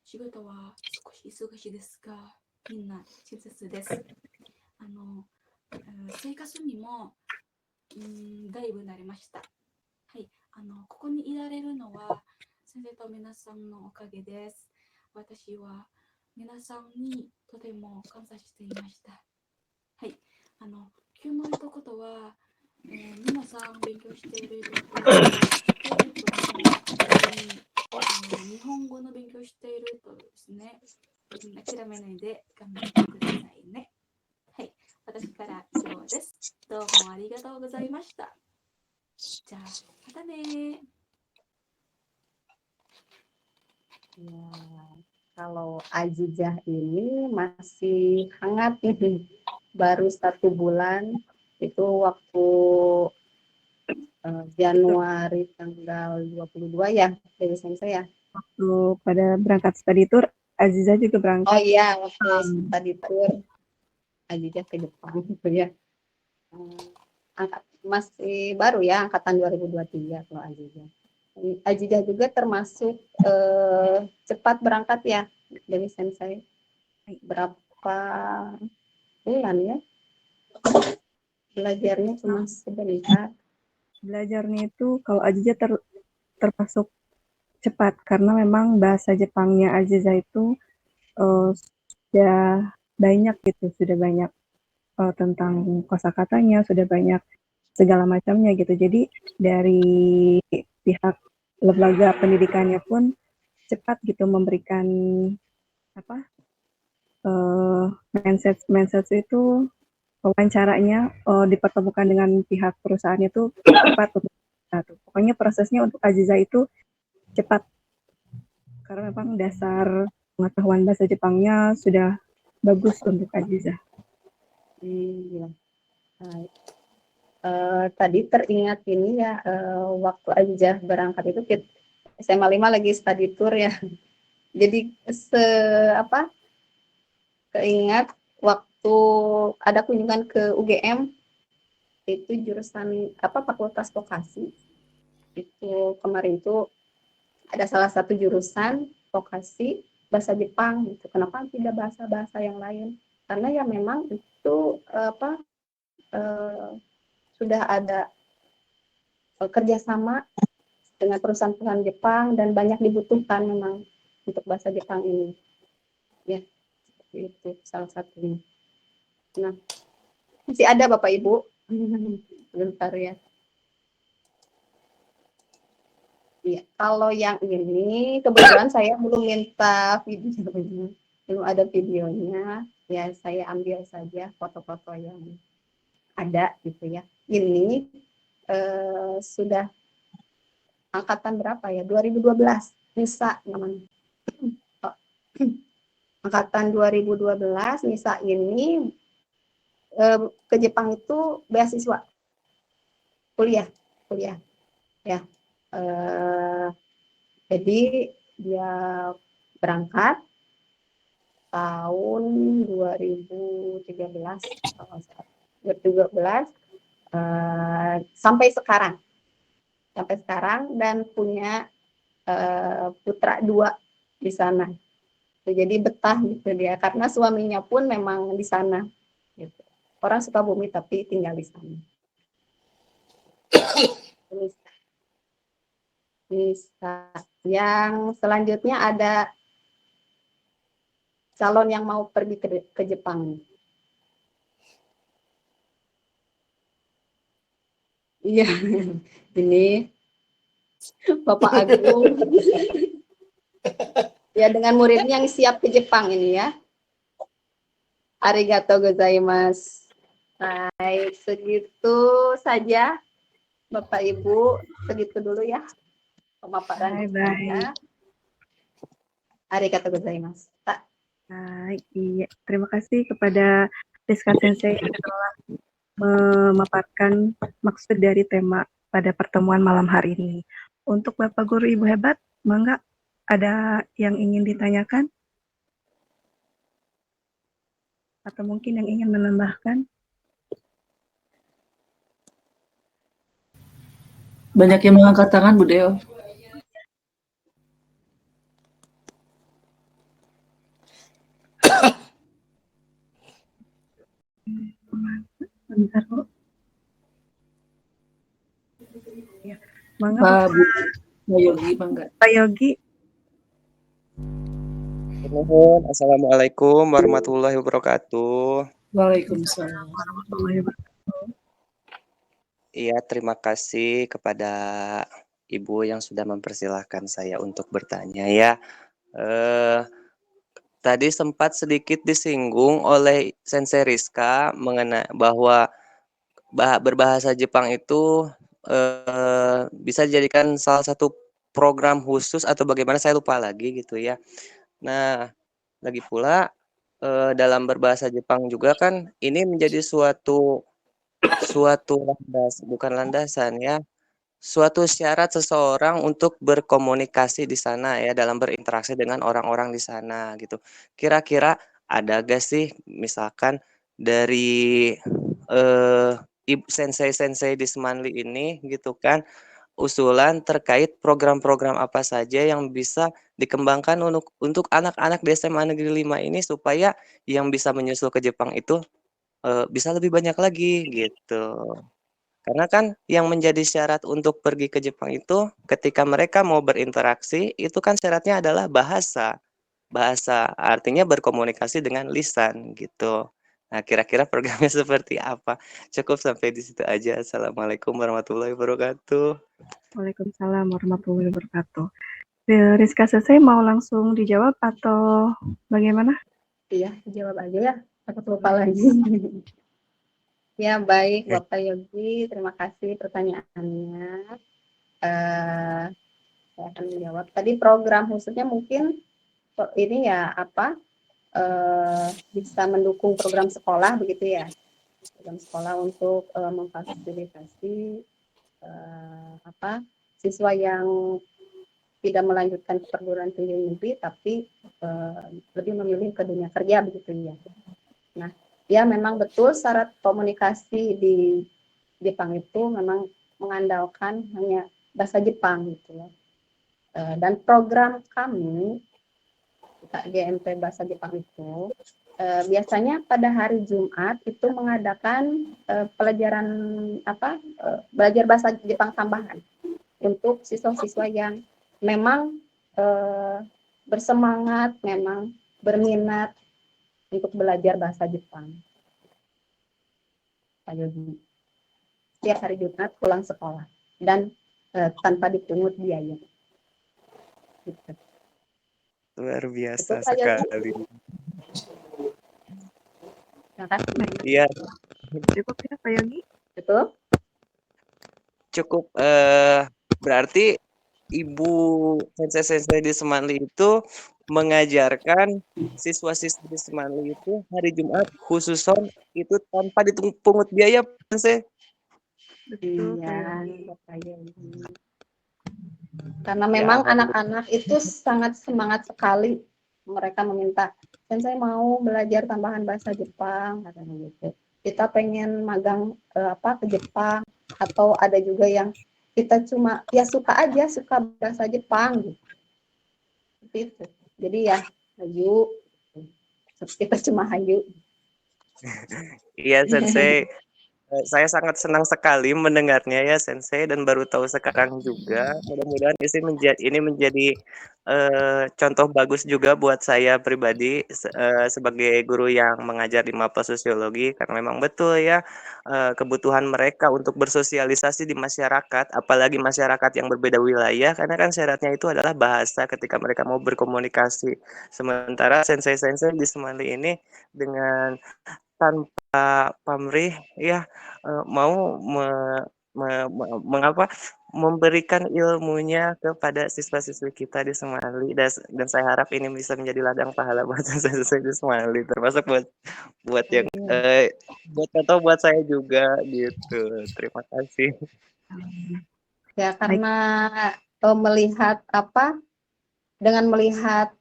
仕事は少し忙しいですが、みんな親切です。生活にもだいぶ慣れました。はい、ここにいられるのは先生と皆さんのおかげです。私は皆さんにとても感謝していました。はい、今日の一言は、皆さん勉強していると日本語の勉強しているとですね、諦めないで頑張ってくださいね。はい、私から以上です。どうもありがとうございました。じゃあ、またね。Ya, Kalau Azizah ini masih hangat nih, baru 1 bulan, itu waktu Januari tanggal 22 ya, dari saya. Waktu pada berangkat study tour, Aziza juga berangkat. Oh iya, waktu study tour, Azizah ke Jepang gitu ya. Masih baru ya, angkatan 2023 kalau Azizah. Azizah juga termasuk cepat berangkat ya dari sensei. Berapa bulan ya? Belajarnya cuma sebentar. Belajarnya itu kalau Aziza termasuk cepat karena memang bahasa Jepangnya Aziza itu sudah banyak gitu, sudah banyak tentang kosakatanya, sudah banyak segala macamnya gitu. Jadi dari pihak lembaga pendidikannya pun cepat gitu memberikan apa mindset itu wawancaranya dipertemukan dengan pihak perusahaan itu cepat untuk pokoknya prosesnya untuk Aziza itu cepat karena memang dasar pengetahuan bahasa Jepangnya sudah bagus untuk Aziza. Iya. Tadi teringat ini ya, waktu Azizah berangkat itu SMA 5 lagi study tour ya. Jadi keingat waktu ada kunjungan ke UGM, itu jurusan fakultas vokasi. Itu kemarin itu ada salah satu jurusan vokasi bahasa Jepang gitu. Kenapa tidak bahasa-bahasa yang lain? Karena ya memang itu sudah ada kerjasama dengan perusahaan-perusahaan Jepang dan banyak dibutuhkan memang untuk bahasa Jepang ini. Ya, seperti itu salah satunya. Nah, masih ada Bapak Ibu. Bentar ya. Iya, kalau yang ini kebetulan saya belum minta videonya, belum ada videonya. Ya, saya ambil saja foto-foto yang ada gitu ya. Ini sudah angkatan berapa ya? 2012, Nisa namanya. Angkatan 2012, Nisa ini ke Jepang itu beasiswa, kuliah ya. Jadi dia berangkat tahun 2013 sampai sekarang dan punya putra 2 di sana. Jadi betah gitu dia karena suaminya pun memang di sana gitu. Orang Sukabumi tapi tinggal di sana. Bisa. Yang selanjutnya ada calon yang mau pergi ke Jepang. Iya, ini Bapak Agung. Ya, dengan muridnya yang siap ke Jepang ini ya. Arigatou gozaimasu. Baik, segitu saja Bapak Ibu, segitu dulu ya pemaparan saya. Arigatou gozaimasu. Iya, terima kasih kepada Rizka Sensei yang telah memaparkan maksud dari tema pada pertemuan malam hari ini. Untuk Bapak Guru Ibu hebat, mangga ada yang ingin ditanyakan? Atau mungkin yang ingin menambahkan? Banyak yang mengangkat tangan, Bu Deo. Bentar, Bu. Ya, mangga Pak Yogi, mangga. Pak Yogi. Assalamualaikum warahmatullahi wabarakatuh. Waalaikumsalam. Iya, terima kasih kepada Ibu yang sudah mempersilahkan saya untuk bertanya ya. Tadi sempat sedikit disinggung oleh Sensei Rizka mengenai bahwa berbahasa Jepang itu bisa dijadikan salah satu program khusus atau bagaimana, saya lupa lagi gitu ya. Nah, lagi pula dalam berbahasa Jepang juga kan ini menjadi suatu bukan landasan ya, suatu syarat seseorang untuk berkomunikasi di sana ya, dalam berinteraksi dengan orang-orang di sana gitu. Kira-kira ada gak sih misalkan dari sensei-sensei di Semanli ini gitu kan, usulan terkait program-program apa saja yang bisa dikembangkan untuk anak-anak di SMA Negeri 5 ini supaya yang bisa menyusul ke Jepang itu bisa lebih banyak lagi gitu. Karena kan yang menjadi syarat untuk pergi ke Jepang itu ketika mereka mau berinteraksi itu kan syaratnya adalah bahasa. Bahasa artinya berkomunikasi dengan lisan gitu. Nah, kira-kira programnya seperti apa? Cukup sampai di situ aja. Assalamualaikum warahmatullahi wabarakatuh. Waalaikumsalam warahmatullahi wabarakatuh. Rizka selesai mau langsung dijawab atau bagaimana? Iya, jawab aja ya. Aku lupa lagi. Ya, baik Bapak Yogi, terima kasih pertanyaannya. Saya akan menjawab. Tadi program khususnya mungkin ini ya bisa mendukung program sekolah begitu ya. Program sekolah untuk memfasilitasi siswa yang tidak melanjutkan ke perguruan tinggi negeri tapi lebih memilih ke dunia kerja begitu ya. Nah, ya memang betul syarat komunikasi di Jepang itu memang mengandalkan hanya bahasa Jepang gitu ya. Dan program kami GMP bahasa Jepang itu biasanya pada hari Jumat itu mengadakan pelajaran belajar bahasa Jepang tambahan untuk siswa-siswa yang memang bersemangat, memang berminat untuk belajar bahasa Jepang. Pak Yogi. Setiap hari Jumat pulang sekolah dan tanpa dipungut biaya. Gitu. Luar biasa Betul, sekali. Terima kasih. Iya. Cukup ya Pak Yogi? Betul. Cukup berarti Ibu sensei-sensei di Semanli itu mengajarkan siswa-siswa di Semanli itu hari Jumat khususon itu tanpa dipungut biaya, Sensei. Iya, karena memang anak-anak itu sangat semangat sekali. Mereka meminta, Sensei mau belajar tambahan bahasa Jepang, katanya gitu. Kita pengen magang ke Jepang, atau ada juga yang kita cuma ya suka bahasa Jepang gitu. Gitu. Jadi ya hayu, kita cuma hayu. Iya Sensei, saya sangat senang sekali mendengarnya ya Sensei dan baru tahu sekarang juga. Mudah-mudahan ini menjadi contoh bagus juga buat saya pribadi sebagai guru yang mengajar di MAPA Sosiologi karena memang betul ya kebutuhan mereka untuk bersosialisasi di masyarakat, apalagi masyarakat yang berbeda wilayah karena kan syaratnya itu adalah bahasa ketika mereka mau berkomunikasi. Sementara Sensei-sensei di Semanli ini dengan tanpa pamrih ya mau memberikan ilmunya kepada siswa-siswi kita di Semanli dan saya harap ini bisa menjadi ladang pahala buat siswa di Semanli termasuk buat yang buat contoh buat saya juga gitu. Terima kasih. Ya karena dengan melihat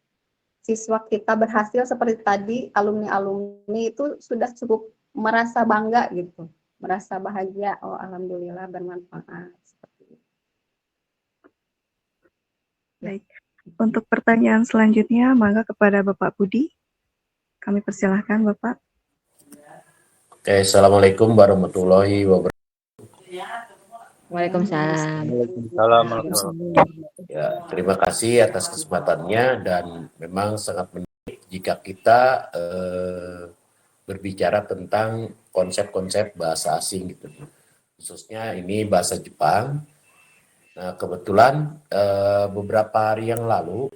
siswa kita berhasil seperti tadi, alumni-alumni itu sudah cukup merasa bangga gitu, merasa bahagia, oh alhamdulillah bermanfaat. Seperti itu. Baik, untuk pertanyaan selanjutnya, maka kepada Bapak Budi, kami persilahkan Bapak. Oke, Assalamualaikum warahmatullahi wabarakatuh. Waalaikumsalam. Ya, terima kasih atas kesempatannya dan memang sangat menarik jika kita berbicara tentang konsep-konsep bahasa asing gitu. Khususnya ini bahasa Jepang. Nah, kebetulan beberapa hari yang lalu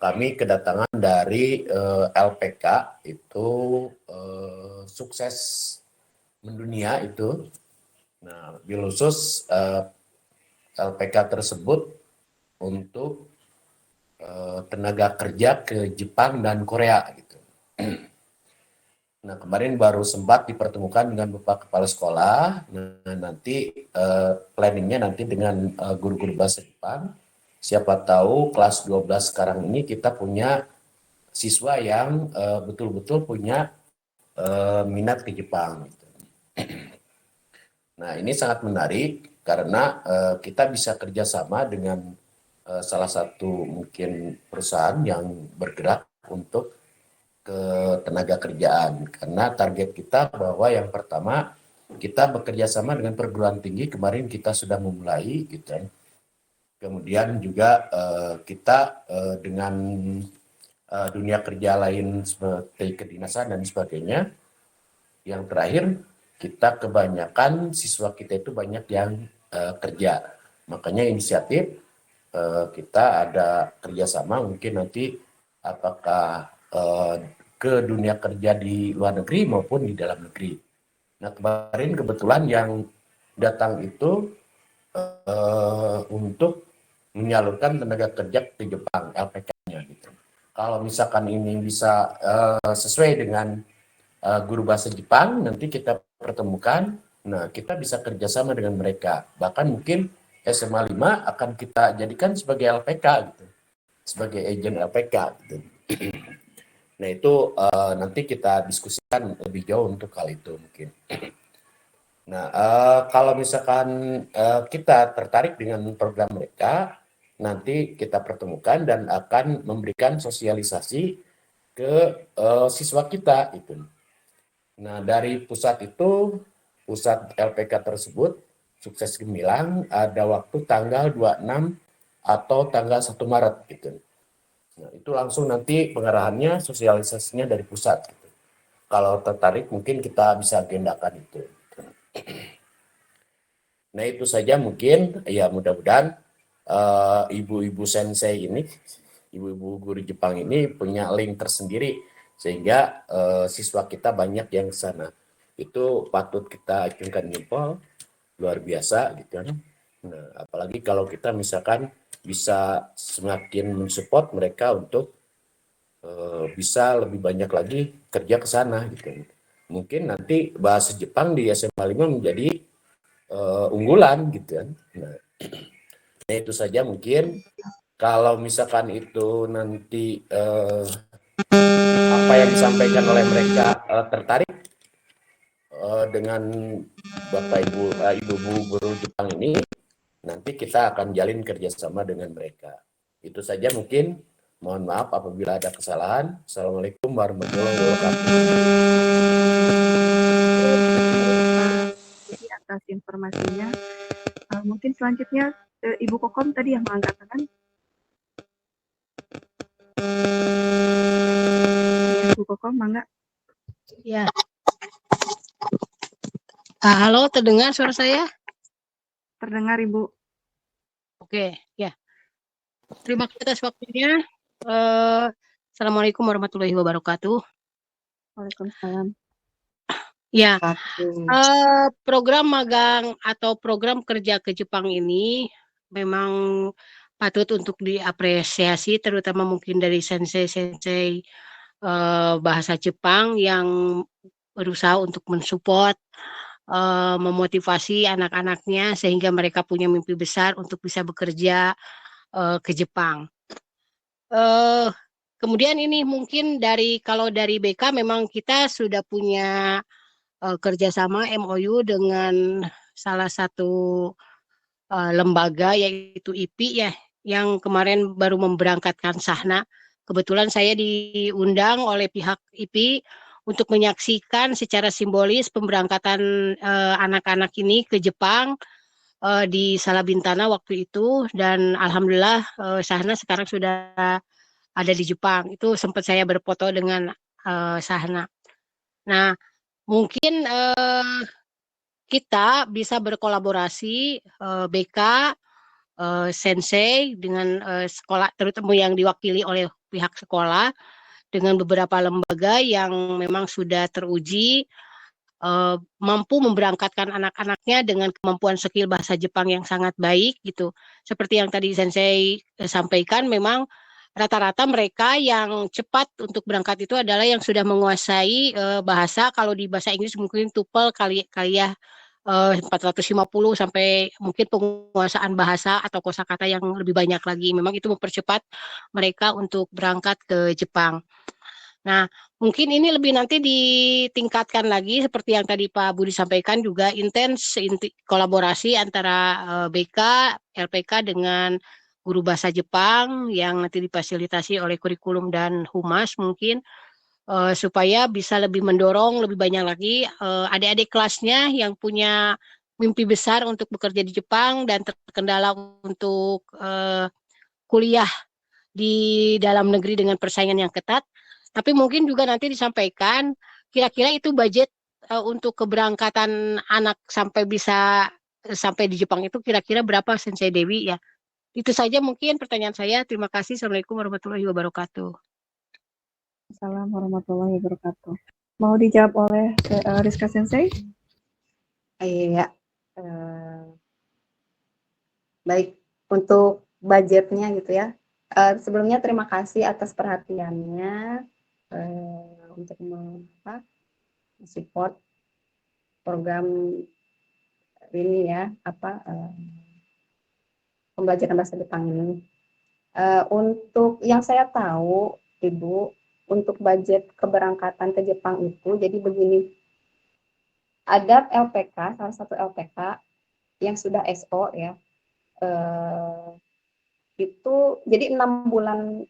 kami kedatangan dari LPK itu sukses mendunia itu. Nah, bil khusus LPK tersebut untuk tenaga kerja ke Jepang dan Korea gitu. Nah, kemarin baru sempat dipertemukan dengan Bapak Kepala Sekolah. Nah, nanti planningnya nanti dengan guru-guru bahasa Jepang. Siapa tahu kelas 12 sekarang ini kita punya siswa yang betul-betul punya minat ke Jepang. Gitu. Nah, ini sangat menarik karena kita bisa kerjasama dengan salah satu mungkin perusahaan yang bergerak untuk ke tenaga kerjaan, karena target kita bahwa yang pertama kita bekerja sama dengan perguruan tinggi, kemarin kita sudah memulai gitu. Kemudian juga kita dengan dunia kerja lain seperti kedinasan dan sebagainya. Yang terakhir, kita kebanyakan siswa kita itu banyak yang kerja, makanya inisiatif kita ada kerjasama mungkin nanti apakah ke dunia kerja di luar negeri maupun di dalam negeri. Nah, kemarin kebetulan yang datang itu untuk menyalurkan tenaga kerja ke Jepang, LPK-nya gitu. Kalau misalkan ini bisa sesuai dengan guru bahasa Jepang, nanti kita pertemukan, nah kita bisa kerjasama dengan mereka. Bahkan mungkin SMA 5 akan kita jadikan sebagai LPK gitu, sebagai agen LPK gitu. Nah itu nanti kita diskusikan lebih jauh untuk hal itu mungkin. Nah kalau misalkan kita tertarik dengan program mereka, nanti kita pertemukan dan akan memberikan sosialisasi ke siswa kita itu. Nah dari pusat itu, pusat LPK tersebut, Sukses Gemilang, ada waktu tanggal 26 atau tanggal 1 Maret gitu. Nah, itu langsung nanti pengarahannya, sosialisasinya dari pusat. Gitu. Kalau tertarik mungkin kita bisa agendakan itu. Nah itu saja mungkin, ya mudah-mudahan ibu-ibu sensei ini, ibu-ibu guru Jepang ini punya link tersendiri sehingga siswa kita banyak yang ke sana. Itu patut kita acungkan jempol, luar biasa gitu kan. Nah, apalagi kalau kita misalkan bisa semakin mensupport mereka untuk bisa lebih banyak lagi kerja ke sana gitu. Mungkin nanti bahasa Jepang di SMA 5 menjadi unggulan gitu kan. Nah, itu saja mungkin. Kalau misalkan itu nanti apa yang disampaikan oleh mereka tertarik dengan Bapak Ibu guru Jepang ini, nanti kita akan jalin kerjasama dengan mereka. Itu saja mungkin. Mohon maaf apabila ada kesalahan. Assalamualaikum warahmatullahi wabarakatuh. Jadi atas informasinya. Mungkin selanjutnya Ibu Kokom tadi yang mengangkat tangan. Ibu Kokom, mangga. Ya. Halo, terdengar suara saya? Terdengar, Ibu. Oke, ya. Terima kasih atas waktunya. Assalamualaikum warahmatullahi wabarakatuh. Waalaikumsalam. Ya, program magang atau program kerja ke Jepang ini memang patut untuk diapresiasi, terutama mungkin dari sensei-sensei bahasa Jepang yang berusaha untuk mensupport, memotivasi anak-anaknya sehingga mereka punya mimpi besar untuk bisa bekerja ke Jepang. Kemudian ini mungkin kalau dari BK memang kita sudah punya kerjasama MOU dengan salah satu lembaga yaitu IPI ya, yang kemarin baru memberangkatkan Sahna. Kebetulan saya diundang oleh pihak IPI untuk menyaksikan secara simbolis pemberangkatan anak-anak ini ke Jepang di Salabintana waktu itu, dan alhamdulillah Sahna sekarang sudah ada di Jepang. Itu sempat saya berfoto dengan Sahna. Nah, mungkin kita bisa berkolaborasi BK, Sensei dengan sekolah, terutama yang diwakili oleh pihak sekolah, dengan beberapa lembaga yang memang sudah teruji mampu memberangkatkan anak-anaknya dengan kemampuan skill bahasa Jepang yang sangat baik gitu. Seperti yang tadi Sensei sampaikan, memang rata-rata mereka yang cepat untuk berangkat itu adalah yang sudah menguasai bahasa. Kalau di bahasa Inggris mungkin TOEFL kali ya 450 sampai mungkin penguasaan bahasa atau kosakata yang lebih banyak lagi. Memang itu mempercepat mereka untuk berangkat ke Jepang. Nah, mungkin ini lebih nanti ditingkatkan lagi seperti yang tadi Pak Budi sampaikan juga intens kolaborasi antara BK, LPK dengan guru bahasa Jepang yang nanti difasilitasi oleh kurikulum dan humas mungkin supaya bisa lebih mendorong lebih banyak lagi adik-adik kelasnya yang punya mimpi besar untuk bekerja di Jepang dan terkendala untuk kuliah di dalam negeri dengan persaingan yang ketat. Tapi mungkin juga nanti disampaikan kira-kira itu budget untuk keberangkatan anak sampai bisa sampai di Jepang itu kira-kira berapa Sensei Dewi ya. Itu saja mungkin pertanyaan saya. Terima kasih. Assalamualaikum warahmatullahi wabarakatuh. Assalamualaikum warahmatullahi wabarakatuh. Mau dijawab oleh Rizka Sensei? Iya. Baik, untuk budgetnya gitu ya. Sebelumnya terima kasih atas perhatiannya untuk support program ini ya, pembelajaran bahasa Jepang ini. Untuk yang saya tahu, Ibu, untuk budget keberangkatan ke Jepang itu, jadi begini, ada LPK, salah satu LPK yang sudah SO ya, itu jadi 6 bulan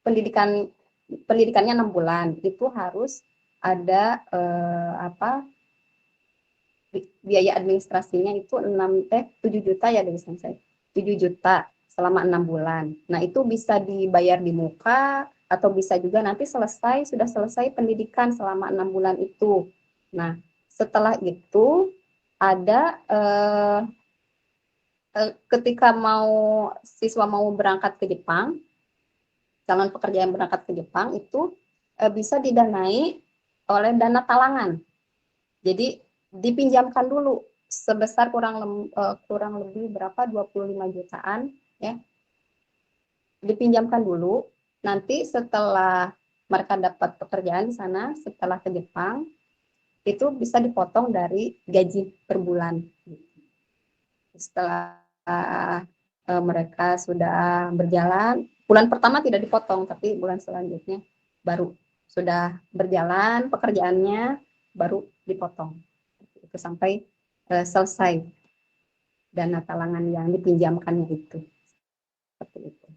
pendidikannya 6 bulan itu harus ada biaya administrasinya itu 7 juta ya dari saya 7 juta selama 6 bulan. Nah itu bisa dibayar di muka atau bisa juga nanti sudah selesai pendidikan selama 6 bulan itu. Nah setelah itu ada ketika siswa mau berangkat ke Jepang, calon pekerja yang berangkat ke Jepang itu bisa didanai oleh dana talangan. Jadi dipinjamkan dulu sebesar kurang lebih berapa 25 jutaan ya. Dipinjamkan dulu, nanti setelah mereka dapat pekerjaan di sana, setelah ke Jepang itu bisa dipotong dari gaji per bulan. Setelah mereka sudah berjalan, bulan pertama tidak dipotong, tapi bulan selanjutnya baru sudah berjalan pekerjaannya baru dipotong. Itu sampai selesai dana talangan yang dipinjamkannya itu. Seperti itu.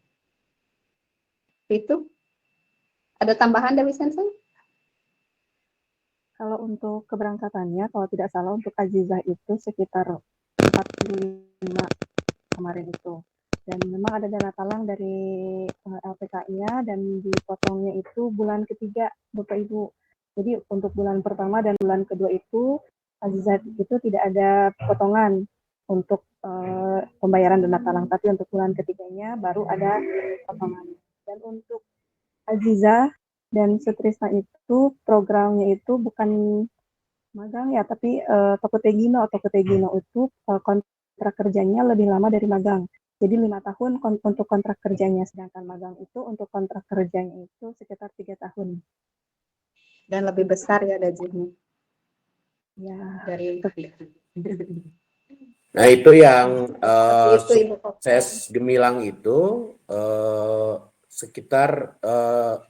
Itu ada tambahan dari Sensei? Kalau untuk keberangkatannya, kalau tidak salah untuk Azizah itu sekitar 45 kemarin itu. Dan memang ada dana talang dari LPK-nya dan dipotongnya itu bulan ketiga, Bapak Ibu. Jadi untuk bulan pertama dan bulan kedua itu Azizah itu tidak ada potongan untuk pembayaran dana talang, tapi untuk bulan ketiganya baru ada potongan. Dan untuk Azizah dan Sutrisna itu programnya itu bukan magang ya, tapi Tokotegino itu kontrak kerjanya lebih lama dari magang. Jadi 5 tahun untuk kontrak kerjanya, sedangkan magang itu untuk kontrak kerjanya itu sekitar 3 tahun. Dan lebih besar ya gajinya. Ya. Dari Nah itu yang Ibu sukses gemilang itu sekitar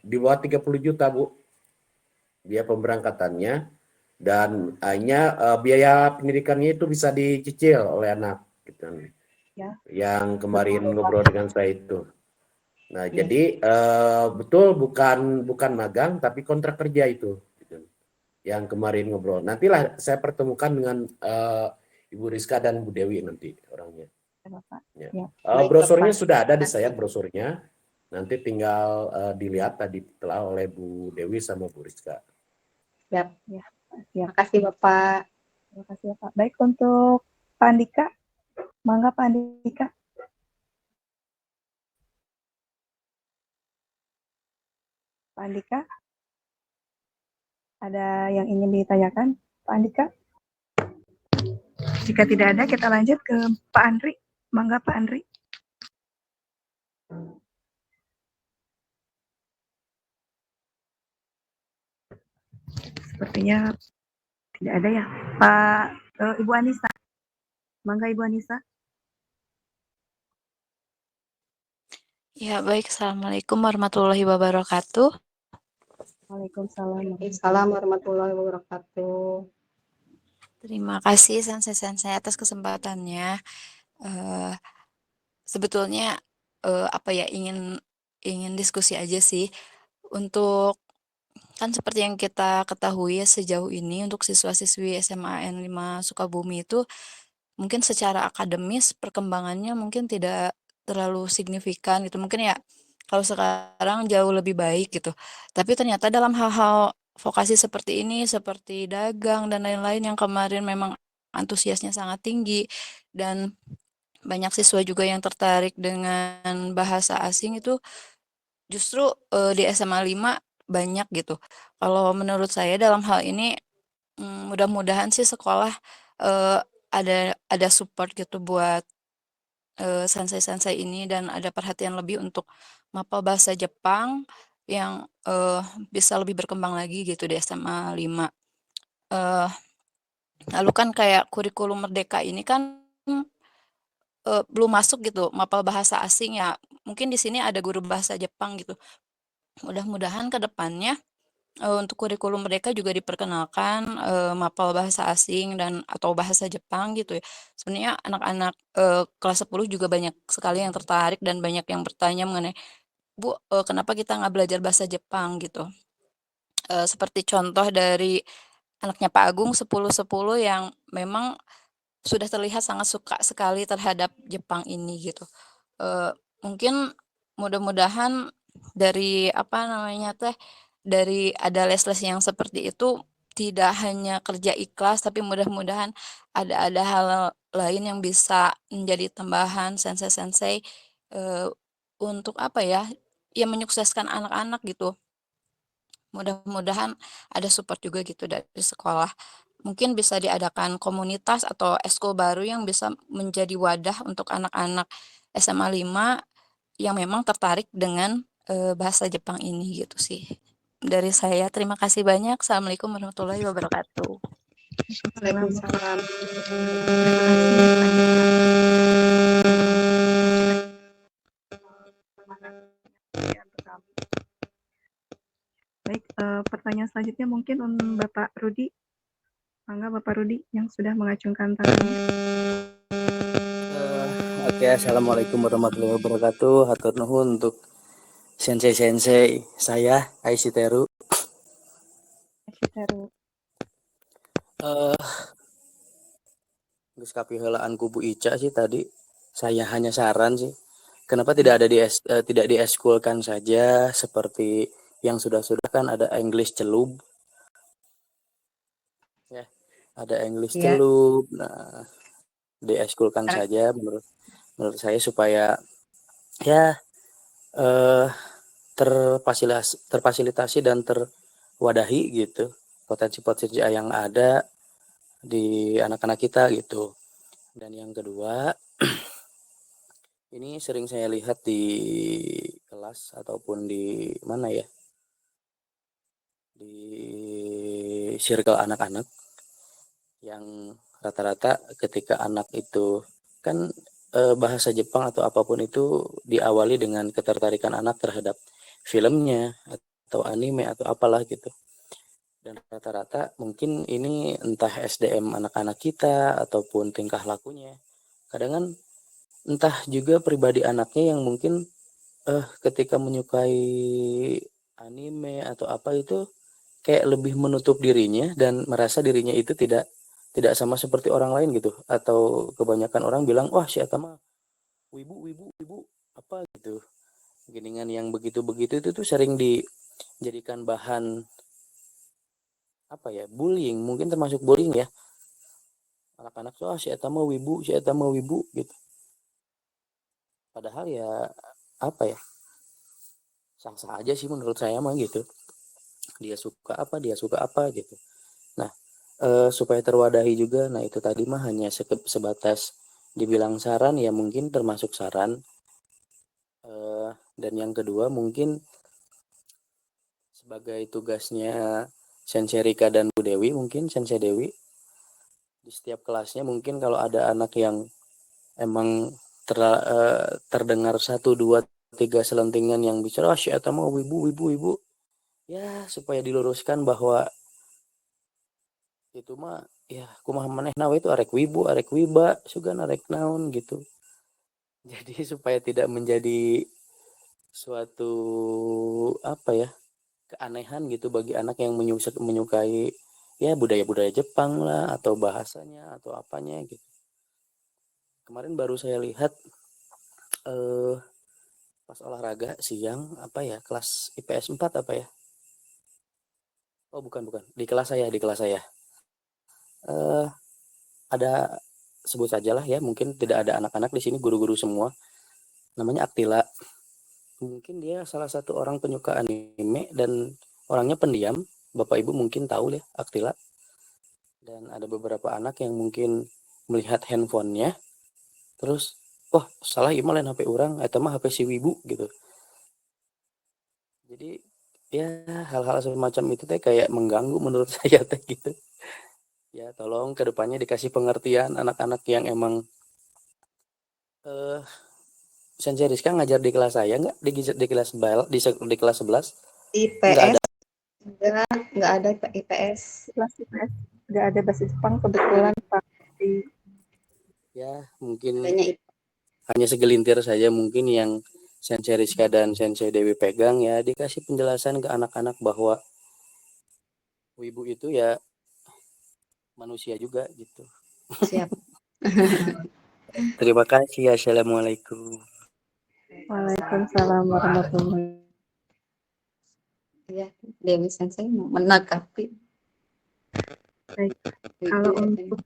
di bawah 30 juta Bu dia pemberangkatannya, dan hanya biaya pendidikannya itu bisa dicicil oleh anak gitu. Ya. Yang kemarin ngobrol dengan saya itu. Nah ya. Jadi betul bukan magang tapi kontrak kerja itu gitu. Yang kemarin ngobrol. Nantilah saya pertemukan dengan Ibu Rizka dan Bu Dewi nanti orangnya. Ya. Ya. Brosurnya sudah ada di saya brosurnya. Nanti tinggal dilihat tadi telah oleh Bu Dewi sama Bu Rizka. Ya. Terima kasih Bapak. Terima kasih Bapak. Baik, untuk Pak Andika. Mangga Pak Andika. Pak Andika. Ada yang ingin ditanyakan, Pak Andika? Jika tidak ada, kita lanjut ke Pak Andri. Mangga Pak Andri. Sepertinya tidak ada ya. Pak, Ibu Anissa. Mangga Ibu Anissa. Ya, baik. Assalamualaikum warahmatullahi wabarakatuh. Waalaikumsalam. Waalaikumsalam warahmatullahi wabarakatuh. Terima kasih Sensei atas kesempatannya. Eh, sebetulnya apa ya, ingin diskusi aja sih untuk, kan seperti yang kita ketahui ya, sejauh ini untuk siswa-siswi SMA N5 Sukabumi itu mungkin secara akademis perkembangannya mungkin tidak terlalu signifikan gitu. Mungkin ya kalau sekarang jauh lebih baik gitu. Tapi ternyata dalam hal-hal vokasi seperti ini, seperti dagang dan lain-lain yang kemarin memang antusiasnya sangat tinggi dan banyak siswa juga yang tertarik dengan bahasa asing itu justru di SMA 5 banyak gitu. Kalau menurut saya dalam hal ini mudah-mudahan sih sekolah ada support gitu buat sensei-sensei ini dan ada perhatian lebih untuk mapel bahasa Jepang yang bisa lebih berkembang lagi gitu di SMA 5. Lalu kan kayak kurikulum merdeka ini kan belum masuk gitu mapel bahasa asing ya. Mungkin di sini ada guru bahasa Jepang gitu. Mudah-mudahan ke depannya untuk kurikulum merdeka juga diperkenalkan mapel bahasa asing dan atau bahasa Jepang gitu ya. Sebenarnya anak-anak kelas 10 juga banyak sekali yang tertarik dan banyak yang bertanya mengenai, Bu, kenapa kita nggak belajar bahasa Jepang gitu. Seperti contoh dari anaknya Pak Agung 10-10 yang memang sudah terlihat sangat suka sekali terhadap Jepang ini gitu. Mungkin mudah-mudahan dari apa namanya teh, dari ada les-les yang seperti itu tidak hanya kerja ikhlas, tapi mudah-mudahan ada hal lain yang bisa menjadi tambahan sensei-sensei untuk apa ya, ya menyukseskan anak-anak gitu. Mudah-mudahan ada support juga gitu dari sekolah. Mungkin bisa diadakan komunitas atau eskul baru yang bisa menjadi wadah untuk anak-anak SMA 5 yang memang tertarik dengan bahasa Jepang ini gitu sih. Dari saya terima kasih banyak. Assalamualaikum warahmatullahi wabarakatuh. Waalaikumsalam. Baik, pertanyaan selanjutnya mungkin Bapak Rudi. Mangga Bapak Rudi yang sudah mengacungkan tangannya. Oke, assalamualaikum warahmatullahi wabarakatuh. Hatur nuhun untuk sensei saya Aisiteru. Geus kapiheulaan ku Bu Ica sih tadi. Saya hanya saran sih. Kenapa tidak tidak dieskulkan saja seperti yang sudah kan ada English celub. Ya, ada English celub. Nah, dieskulkan saja menurut saya supaya ya terfasilitasi dan terwadahi gitu potensi-potensi yang ada di anak-anak kita gitu. Dan yang kedua, ini sering saya lihat di kelas ataupun di mana ya, di circle anak-anak yang rata-rata ketika anak itu kan bahasa Jepang atau apapun itu diawali dengan ketertarikan anak terhadap filmnya atau anime atau apalah gitu. Dan rata-rata mungkin ini entah SDM anak-anak kita ataupun tingkah lakunya. Kadang kan entah juga pribadi anaknya yang mungkin ketika menyukai anime atau apa itu kayak lebih menutup dirinya dan merasa dirinya itu tidak sama seperti orang lain gitu. Atau kebanyakan orang bilang, wah si eta mah wibu apa gitu. Geningan yang begitu-begitu itu tuh sering dijadikan bahan apa ya, bullying, mungkin termasuk bullying ya. Anak-anak tuh si eta mah wibu gitu. Padahal ya apa ya, sah-sah aja sih menurut saya mah gitu. Dia suka apa gitu. Nah, supaya terwadahi juga, nah itu tadi mah hanya sebatas dibilang saran ya, mungkin termasuk saran. Dan yang kedua mungkin sebagai tugasnya Sensei Rika dan Bu Dewi, mungkin Sensei Dewi di setiap kelasnya mungkin kalau ada anak yang emang terdengar 1, 2, 3 selentingan yang bicara si eta mah wibu ya supaya diluruskan bahwa itu mah ya kumaha manehna we itu arek wibu arek wiba sugan arek naon gitu. Jadi supaya tidak menjadi suatu apa ya keanehan gitu bagi anak yang menyukai ya budaya-budaya Jepang lah atau bahasanya atau apanya gitu. Kemarin baru saya lihat pas olahraga siang apa ya kelas IPS 4 apa ya? Oh bukan di kelas saya ada sebut saja lah ya mungkin tidak ada anak-anak di sini guru-guru semua namanya Aktila. Mungkin dia salah satu orang penyuka anime dan orangnya pendiam. Bapak Ibu mungkin tahu ya Aktila. Dan ada beberapa anak yang mungkin melihat handphonenya terus wah salah ieu mah lain HP urang eta mah HP si wibu gitu. Jadi ya hal-hal semacam itu teh kayak mengganggu menurut saya teh gitu. Ya tolong kedepannya dikasih pengertian anak-anak yang emang Sensei Rizka ngajar di kelas saya nggak di kelas di kelas 11 IPS nggak ada IPS Kelas IPS nggak ada bahasa Jepang kebetulan Pak. ya mungkin hanya segelintir saja mungkin yang Sensei Rizka dan Sensei Dewi pegang ya dikasih penjelasan ke anak-anak bahwa wibu itu ya manusia juga gitu. Siap. Terima kasih. Assalamualaikum. Waalaikumsalam warahmatullahi. Ya, Dewi Sensei menanggapi. Baik. Kalau untuk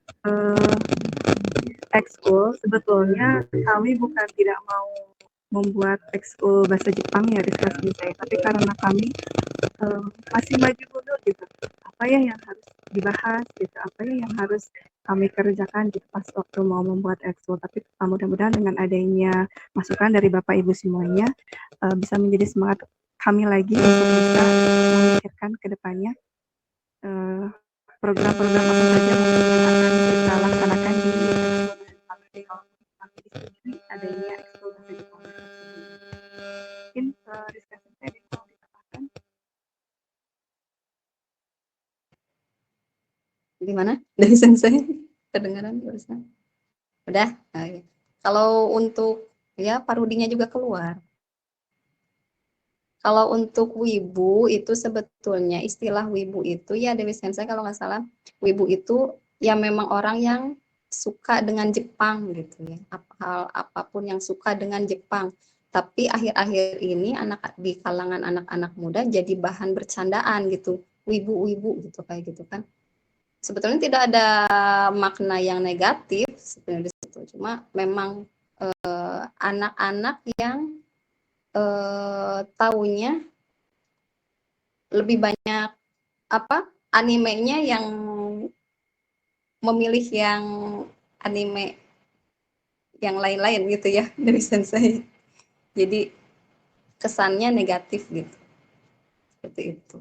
ekskul sebetulnya kami bukan tidak mau membuat ekskul bahasa Jepang ya di kelas saya, tapi karena kami masih maju mundur gitu. Apa ya yang harus dibahas gitu, apa ya yang harus kami kerjakan gitu pas waktu mau membuat ekskul. Tapi mudah-mudahan dengan adanya masukan dari Bapak Ibu semuanya bisa menjadi semangat kami lagi untuk bisa memikirkan ke depannya program-program apa saja mungkin yang akan kita laksanakan di adanya ekskul bahasa Jepang. Mungkin diskusi saya mau ditambahkan. Gimana dari Sensei? Kedengaran barusan? Udah? Nah, ya. Kalau untuk ya parudinya juga keluar. Kalau untuk wibu itu sebetulnya istilah wibu itu ya Dewi Sensei kalau nggak salah wibu itu ya memang orang yang suka dengan Jepang gitu ya. Hal apapun yang suka dengan Jepang. Tapi akhir-akhir ini di kalangan anak-anak muda jadi bahan bercandaan gitu. Wibu-wibu gitu kayak gitu kan. Sebetulnya tidak ada makna yang negatif sebenarnya di situ. Cuma memang anak-anak yang taunya lebih banyak animenya yang memilih yang anime yang lain-lain gitu ya dari Sensei. Jadi kesannya negatif gitu. Seperti itu.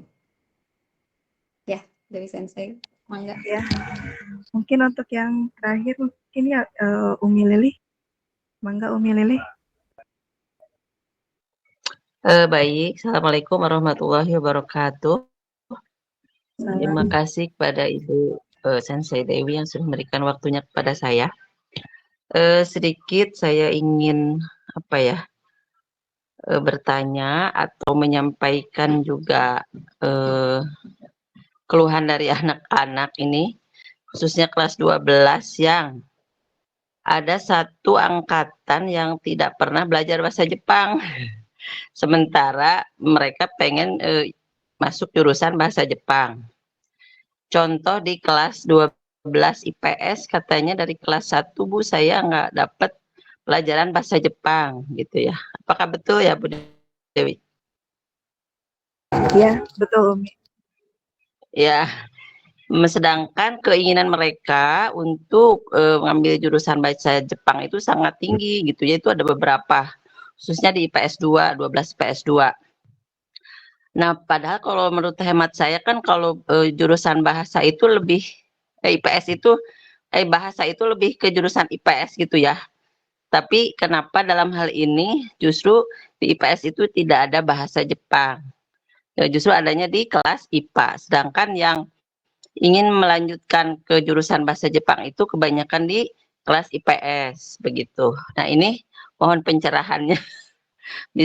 Ya, dari Sensei. Mangga. Ya. Mungkin untuk yang terakhir mungkin ya Umi Lili. Mangga Umi Lili. Baik, Assalamualaikum warahmatullahi wabarakatuh. Terima kasih kepada Ibu Sensei Dewi yang sudah memberikan waktunya kepada saya. Sedikit saya ingin bertanya atau menyampaikan juga keluhan dari anak-anak ini, khususnya kelas 12 yang ada satu angkatan yang tidak pernah belajar bahasa Jepang. Sementara mereka pengen masuk jurusan bahasa Jepang. Contoh di kelas 12 IPS katanya dari kelas 1 Bu saya nggak dapat pelajaran bahasa Jepang gitu ya. Apakah betul ya Bu Dewi? Ya, betul Umi. Ya, sedangkan keinginan mereka untuk mengambil jurusan bahasa Jepang itu sangat tinggi gitu ya. Itu ada beberapa khususnya di IPS 2, 12 IPS 2. Nah, padahal kalau menurut hemat saya kan kalau jurusan bahasa itu lebih IPS itu bahasa itu lebih ke jurusan IPS gitu ya. Tapi kenapa dalam hal ini justru di IPS itu tidak ada bahasa Jepang? Justru adanya di kelas IPA. Sedangkan yang ingin melanjutkan ke jurusan bahasa Jepang itu kebanyakan di kelas IPS begitu. Nah, ini mohon pencerahannya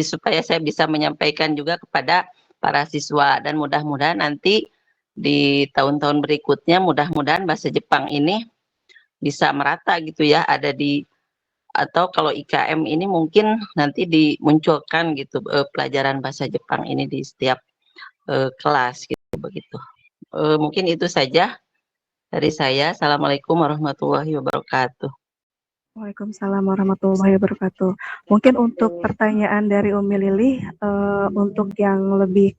supaya saya bisa menyampaikan juga kepada para siswa dan mudah-mudahan nanti di tahun-tahun berikutnya mudah-mudahan bahasa Jepang ini bisa merata gitu ya, ada di atau kalau IKM ini mungkin nanti dimunculkan gitu pelajaran bahasa Jepang ini di setiap kelas gitu begitu. Mungkin itu saja dari saya. Assalamualaikum warahmatullahi wabarakatuh. Waalaikumsalam warahmatullahi wabarakatuh. Mungkin untuk pertanyaan dari Umi Lili, untuk yang lebih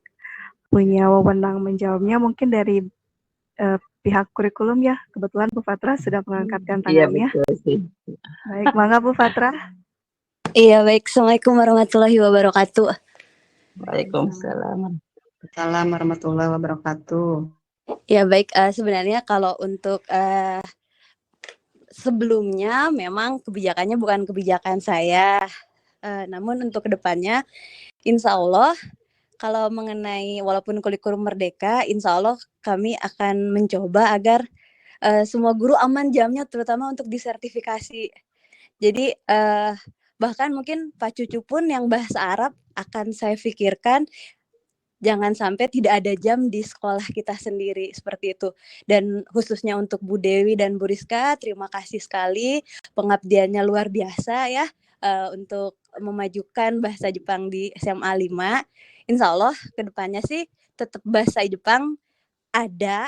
punya wewenang menjawabnya mungkin dari pihak kurikulum ya. Kebetulan Bu Fatra sudah mengangkatkan Iya tangannya. betul sih. Baik, mangga Bu Fatra. Iya, baik. Assalamualaikum warahmatullahi wabarakatuh. Waalaikumsalam. Assalamualaikum warahmatullahi wabarakatuh. Ya, baik. Sebenarnya kalau untuk sebelumnya memang kebijakannya bukan kebijakan saya. Namun untuk kedepannya, insya Allah kalau mengenai walaupun kurikulum merdeka, insya Allah kami akan mencoba agar semua guru aman jamnya, terutama untuk disertifikasi. Jadi bahkan mungkin Pak Cucu pun yang bahasa Arab akan saya pikirkan jangan sampai tidak ada jam di sekolah kita sendiri seperti itu. Dan khususnya untuk Bu Dewi dan Bu Rizka, terima kasih sekali pengabdiannya luar biasa ya untuk memajukan bahasa Jepang di SMA 5. Insya Allah kedepannya sih tetap bahasa Jepang ada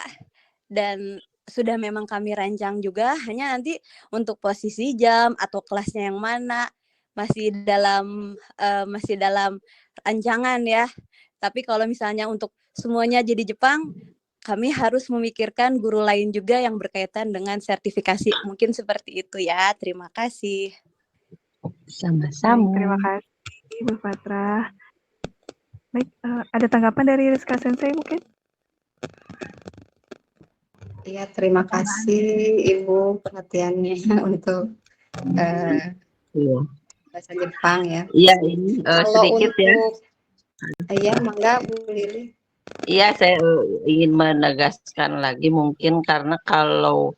dan sudah memang kami rancang juga, hanya nanti untuk posisi jam atau kelasnya yang mana masih dalam rancangan ya. Tapi kalau misalnya untuk semuanya jadi Jepang, kami harus memikirkan guru lain juga yang berkaitan dengan sertifikasi. Mungkin seperti itu ya. Terima kasih. Sama-sama. Terima kasih Bu Fatra. Baik, ada tanggapan dari Rizka Sensei mungkin? Iya, terima kasih Ibu perhatiannya untuk bahasa Jepang ya. Iya, ini sedikit untuk, ya. Iya, mangga Bu Lili. Iya, saya ingin menegaskan lagi mungkin karena kalau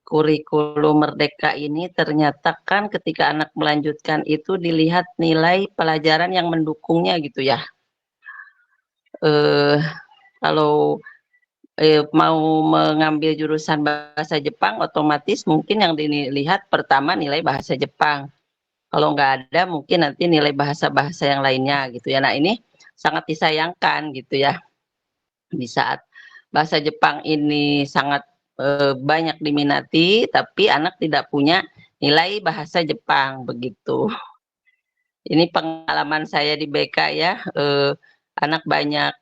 kurikulum merdeka ini ternyata kan ketika anak melanjutkan itu dilihat nilai pelajaran yang mendukungnya gitu ya. Kalau mau mengambil jurusan bahasa Jepang otomatis mungkin yang dilihat pertama nilai bahasa Jepang. Kalau nggak ada mungkin nanti nilai bahasa-bahasa yang lainnya gitu ya. Nah ini sangat disayangkan gitu ya. Di saat bahasa Jepang ini sangat banyak diminati, tapi anak tidak punya nilai bahasa Jepang begitu. Ini pengalaman saya di BK ya, anak banyak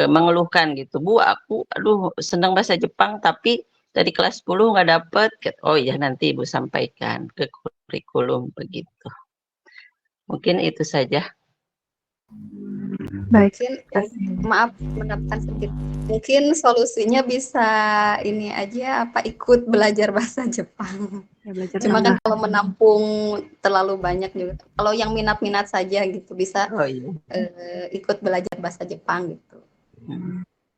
mengeluhkan gitu, Bu, aku aduh senang bahasa Jepang tapi dari kelas 10 nggak dapet. Oh iya nanti Ibu sampaikan ke kurikulum begitu. Mungkin itu saja. Baik. Maaf mendapatkan sedikit. Mungkin solusinya bisa ini aja ikut belajar bahasa Jepang. Ya, belajar Cuma kan tambah. kalau menampung terlalu banyak juga. Kalau yang minat-minat saja gitu bisa ikut belajar bahasa Jepang gitu.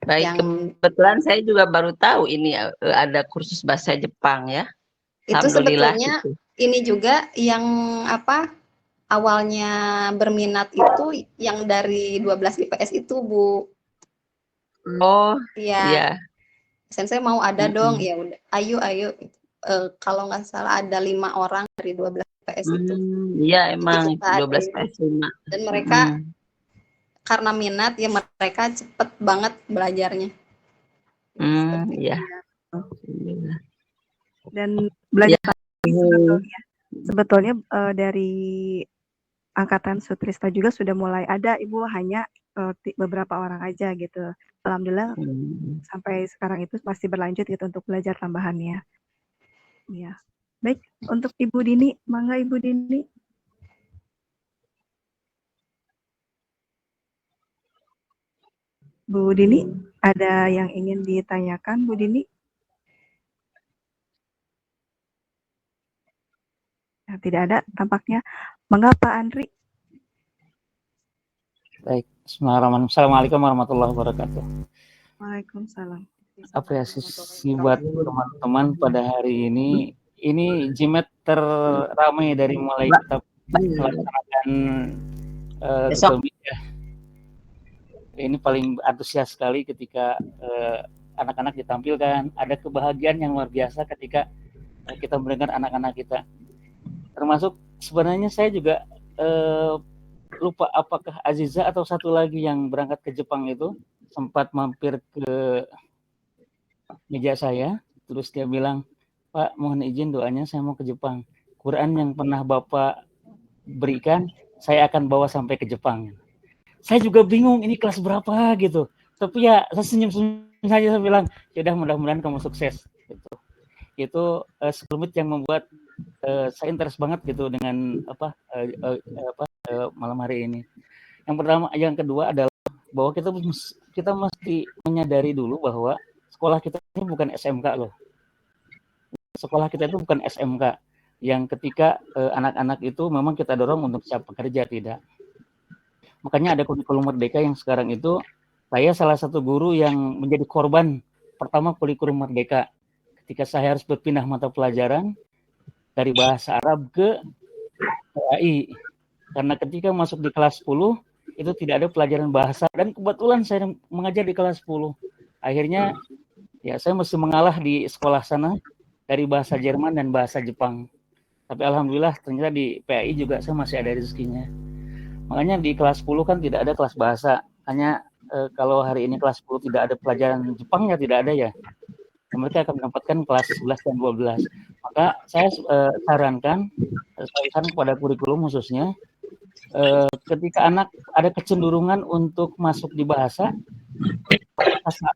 Baik, kebetulan saya juga baru tahu ini ada kursus bahasa Jepang ya. Itu Alhamdulillah sebetulnya gitu. ini juga yang awalnya berminat itu yang dari 12 IPS itu Bu. Oh iya. Iya. Sensei mau ada dong, ya udah. Ayo. Kalau nggak salah ada 5 orang dari 12 IPS itu. Iya emang Kita 12 PS 5. dan mereka karena minat ya mereka cepet banget belajarnya. Iya. Dan belajar sebetulnya dari angkatan Sutrista juga sudah mulai ada Ibu, hanya beberapa orang aja gitu. Alhamdulillah sampai sekarang itu masih berlanjut gitu untuk belajar tambahannya. Iya. Baik, untuk Ibu Dini, mangga Ibu Dini. Bu Dini, ada yang ingin ditanyakan, Bu Dini? Nah, tidak ada tampaknya. Mangga Pak Andri. Baik, Bismillahirrahmanirrahim. Assalamualaikum warahmatullahi wabarakatuh. Waalaikumsalam. Apresiasi buat teman-teman pada hari ini. Ini Jimet terramai dari mulai kita melaksanakan Google Meet ya. Ini paling antusias sekali ketika anak-anak ditampilkan. Ada kebahagiaan yang luar biasa ketika kita mendengar anak-anak kita. Termasuk sebenarnya saya juga lupa apakah Aziza atau satu lagi yang berangkat ke Jepang itu sempat mampir ke meja saya, terus dia bilang, Pak mohon izin doanya saya mau ke Jepang. Quran yang pernah Bapak berikan saya akan bawa sampai ke Jepang. Saya juga bingung ini kelas berapa gitu, tapi ya saya senyum-senyum saja, saya bilang ya udah mudah-mudahan kamu sukses gitu. Itu sekelumit yang membuat saya interest banget gitu dengan malam hari ini. Yang pertama, yang kedua adalah bahwa kita mesti menyadari dulu bahwa sekolah kita ini bukan SMK loh. Sekolah kita itu bukan SMK yang ketika anak-anak itu memang kita dorong untuk siap bekerja, tidak. Makanya ada kurikulum merdeka yang sekarang itu saya salah satu guru yang menjadi korban pertama kurikulum merdeka. Ketika saya harus berpindah mata pelajaran dari bahasa Arab ke PAI. Karena ketika masuk di kelas 10, itu tidak ada pelajaran bahasa. Dan kebetulan saya mengajar di kelas 10. Akhirnya, ya saya mesti mengalah di sekolah sana dari bahasa Jerman dan bahasa Jepang. Tapi alhamdulillah ternyata di PAI juga saya masih ada rezekinya. Makanya di kelas 10 kan tidak ada kelas bahasa. Hanya kalau hari ini kelas 10 tidak ada pelajaran Jepang, ya tidak ada ya. Mereka akan mendapatkan kelas 11 dan 12. Maka saya sarankan kepada kurikulum khususnya, ketika anak ada kecenderungan untuk masuk di bahasa,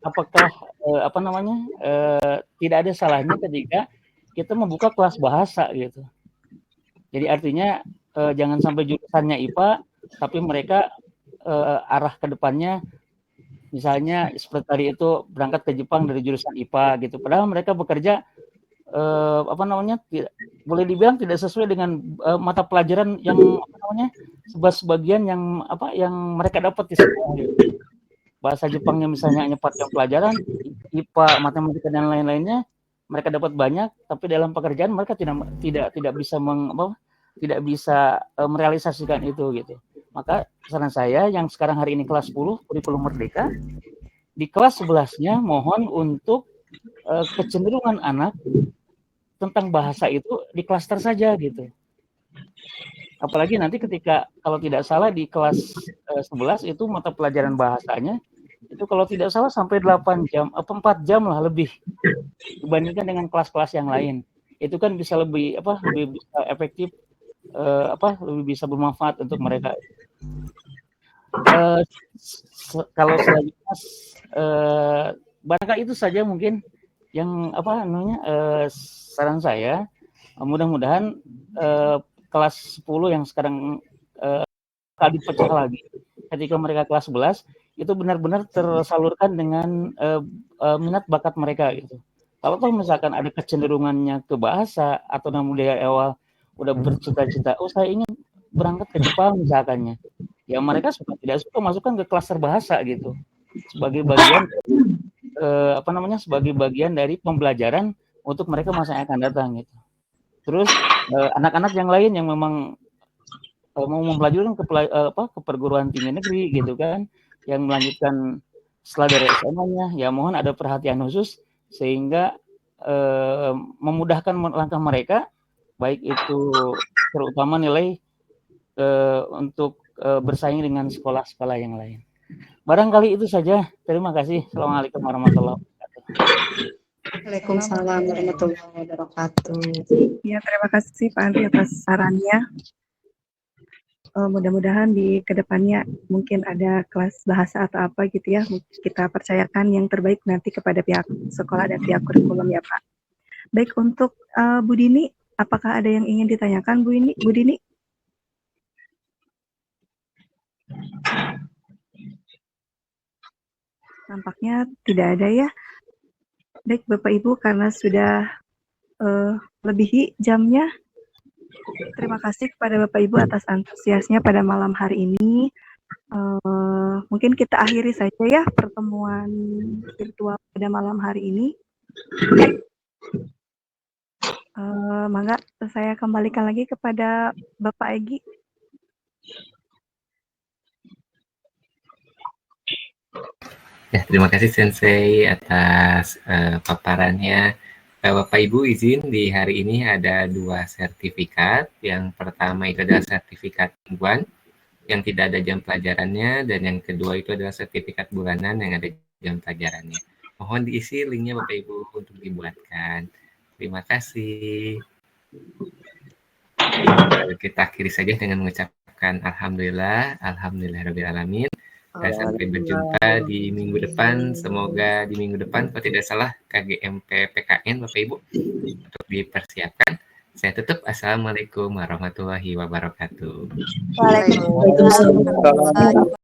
apakah tidak ada salahnya ketika kita membuka kelas bahasa gitu. Jadi artinya jangan sampai jurusannya IPA, tapi mereka arah ke depannya misalnya seperti tadi itu berangkat ke Jepang dari jurusan IPA gitu. Padahal mereka bekerja boleh dibilang tidak sesuai dengan mata pelajaran yang sebagian yang mereka dapat di sekolah. Gitu. Bahasa Jepangnya misalnya hanya 4 jam pelajaran, IPA, matematika dan lain-lainnya mereka dapat banyak, tapi dalam pekerjaan mereka tidak bisa merealisasikan itu gitu. Maka saran saya yang sekarang hari ini kelas 10 kurikulum merdeka, di kelas 11-nya mohon untuk kecenderungan anak tentang bahasa itu di klaster saja gitu. Apalagi nanti ketika kalau tidak salah di kelas 11 itu mata pelajaran bahasanya itu kalau tidak salah sampai 8 jam atau 4 jam lah lebih dibandingkan dengan kelas-kelas yang lain. Itu kan bisa lebih bisa efektif, lebih bisa bermanfaat untuk mereka. Kalau selanjutnya barangkali itu saja mungkin yang saran saya. Mudah-mudahan kelas 10 yang sekarang dipecah lagi ketika mereka kelas 11 itu benar-benar tersalurkan dengan minat bakat mereka gitu. Kalau misalkan ada kecenderungannya ke bahasa atau namun dari awal udah bercita-cita, saya ingin berangkat ke Jepang misalkannya, ya mereka tidak suka masukkan ke klaster bahasa gitu sebagai bagian sebagai bagian dari pembelajaran untuk mereka masa yang akan datang gitu. Terus anak-anak yang lain yang memang mau mempelajari ke perguruan tinggi negeri gitu kan, yang melanjutkan setelah dari SMA-nya, ya mohon ada perhatian khusus sehingga memudahkan langkah mereka, baik itu terutama nilai untuk bersaing dengan sekolah-sekolah yang lain. Barangkali itu saja. Terima kasih. Assalamualaikum warahmatullahi wabarakatuh. Waalaikumsalam warahmatullahi wabarakatuh. Ya, terima kasih Pak Andri atas sarannya. Mudah-mudahan di kedepannya mungkin ada kelas bahasa atau apa gitu ya. Kita percayakan yang terbaik nanti kepada pihak sekolah dan pihak kurikulum ya Pak. Baik, untuk Bu Dini, apakah ada yang ingin ditanyakan Bu Dini? Nampaknya tidak ada ya. Baik Bapak Ibu, karena sudah lebihi jamnya, terima kasih kepada Bapak Ibu atas antusiasnya pada malam hari ini. Mungkin kita akhiri saja ya pertemuan virtual pada malam hari ini. Mangga saya kembalikan lagi kepada Bapak Egy. Ya, terima kasih Sensei atas paparannya. Bapak Ibu izin di hari ini ada 2 sertifikat. Yang pertama itu adalah sertifikat mingguan yang tidak ada jam pelajarannya, dan yang kedua itu adalah sertifikat bulanan yang ada jam pelajarannya. Mohon diisi linknya Bapak Ibu untuk dibuatkan. Terima kasih. Kita akhiri saja dengan mengucapkan Alhamdulillah, Alhamdulillahirabbil alamin. Dan sampai berjumpa di minggu depan. Semoga di minggu depan, kalau tidak salah, KGMP PKN Bapak Ibu untuk dipersiapkan. Saya tutup. Assalamualaikum warahmatullahi wabarakatuh. Waalaikumsalam.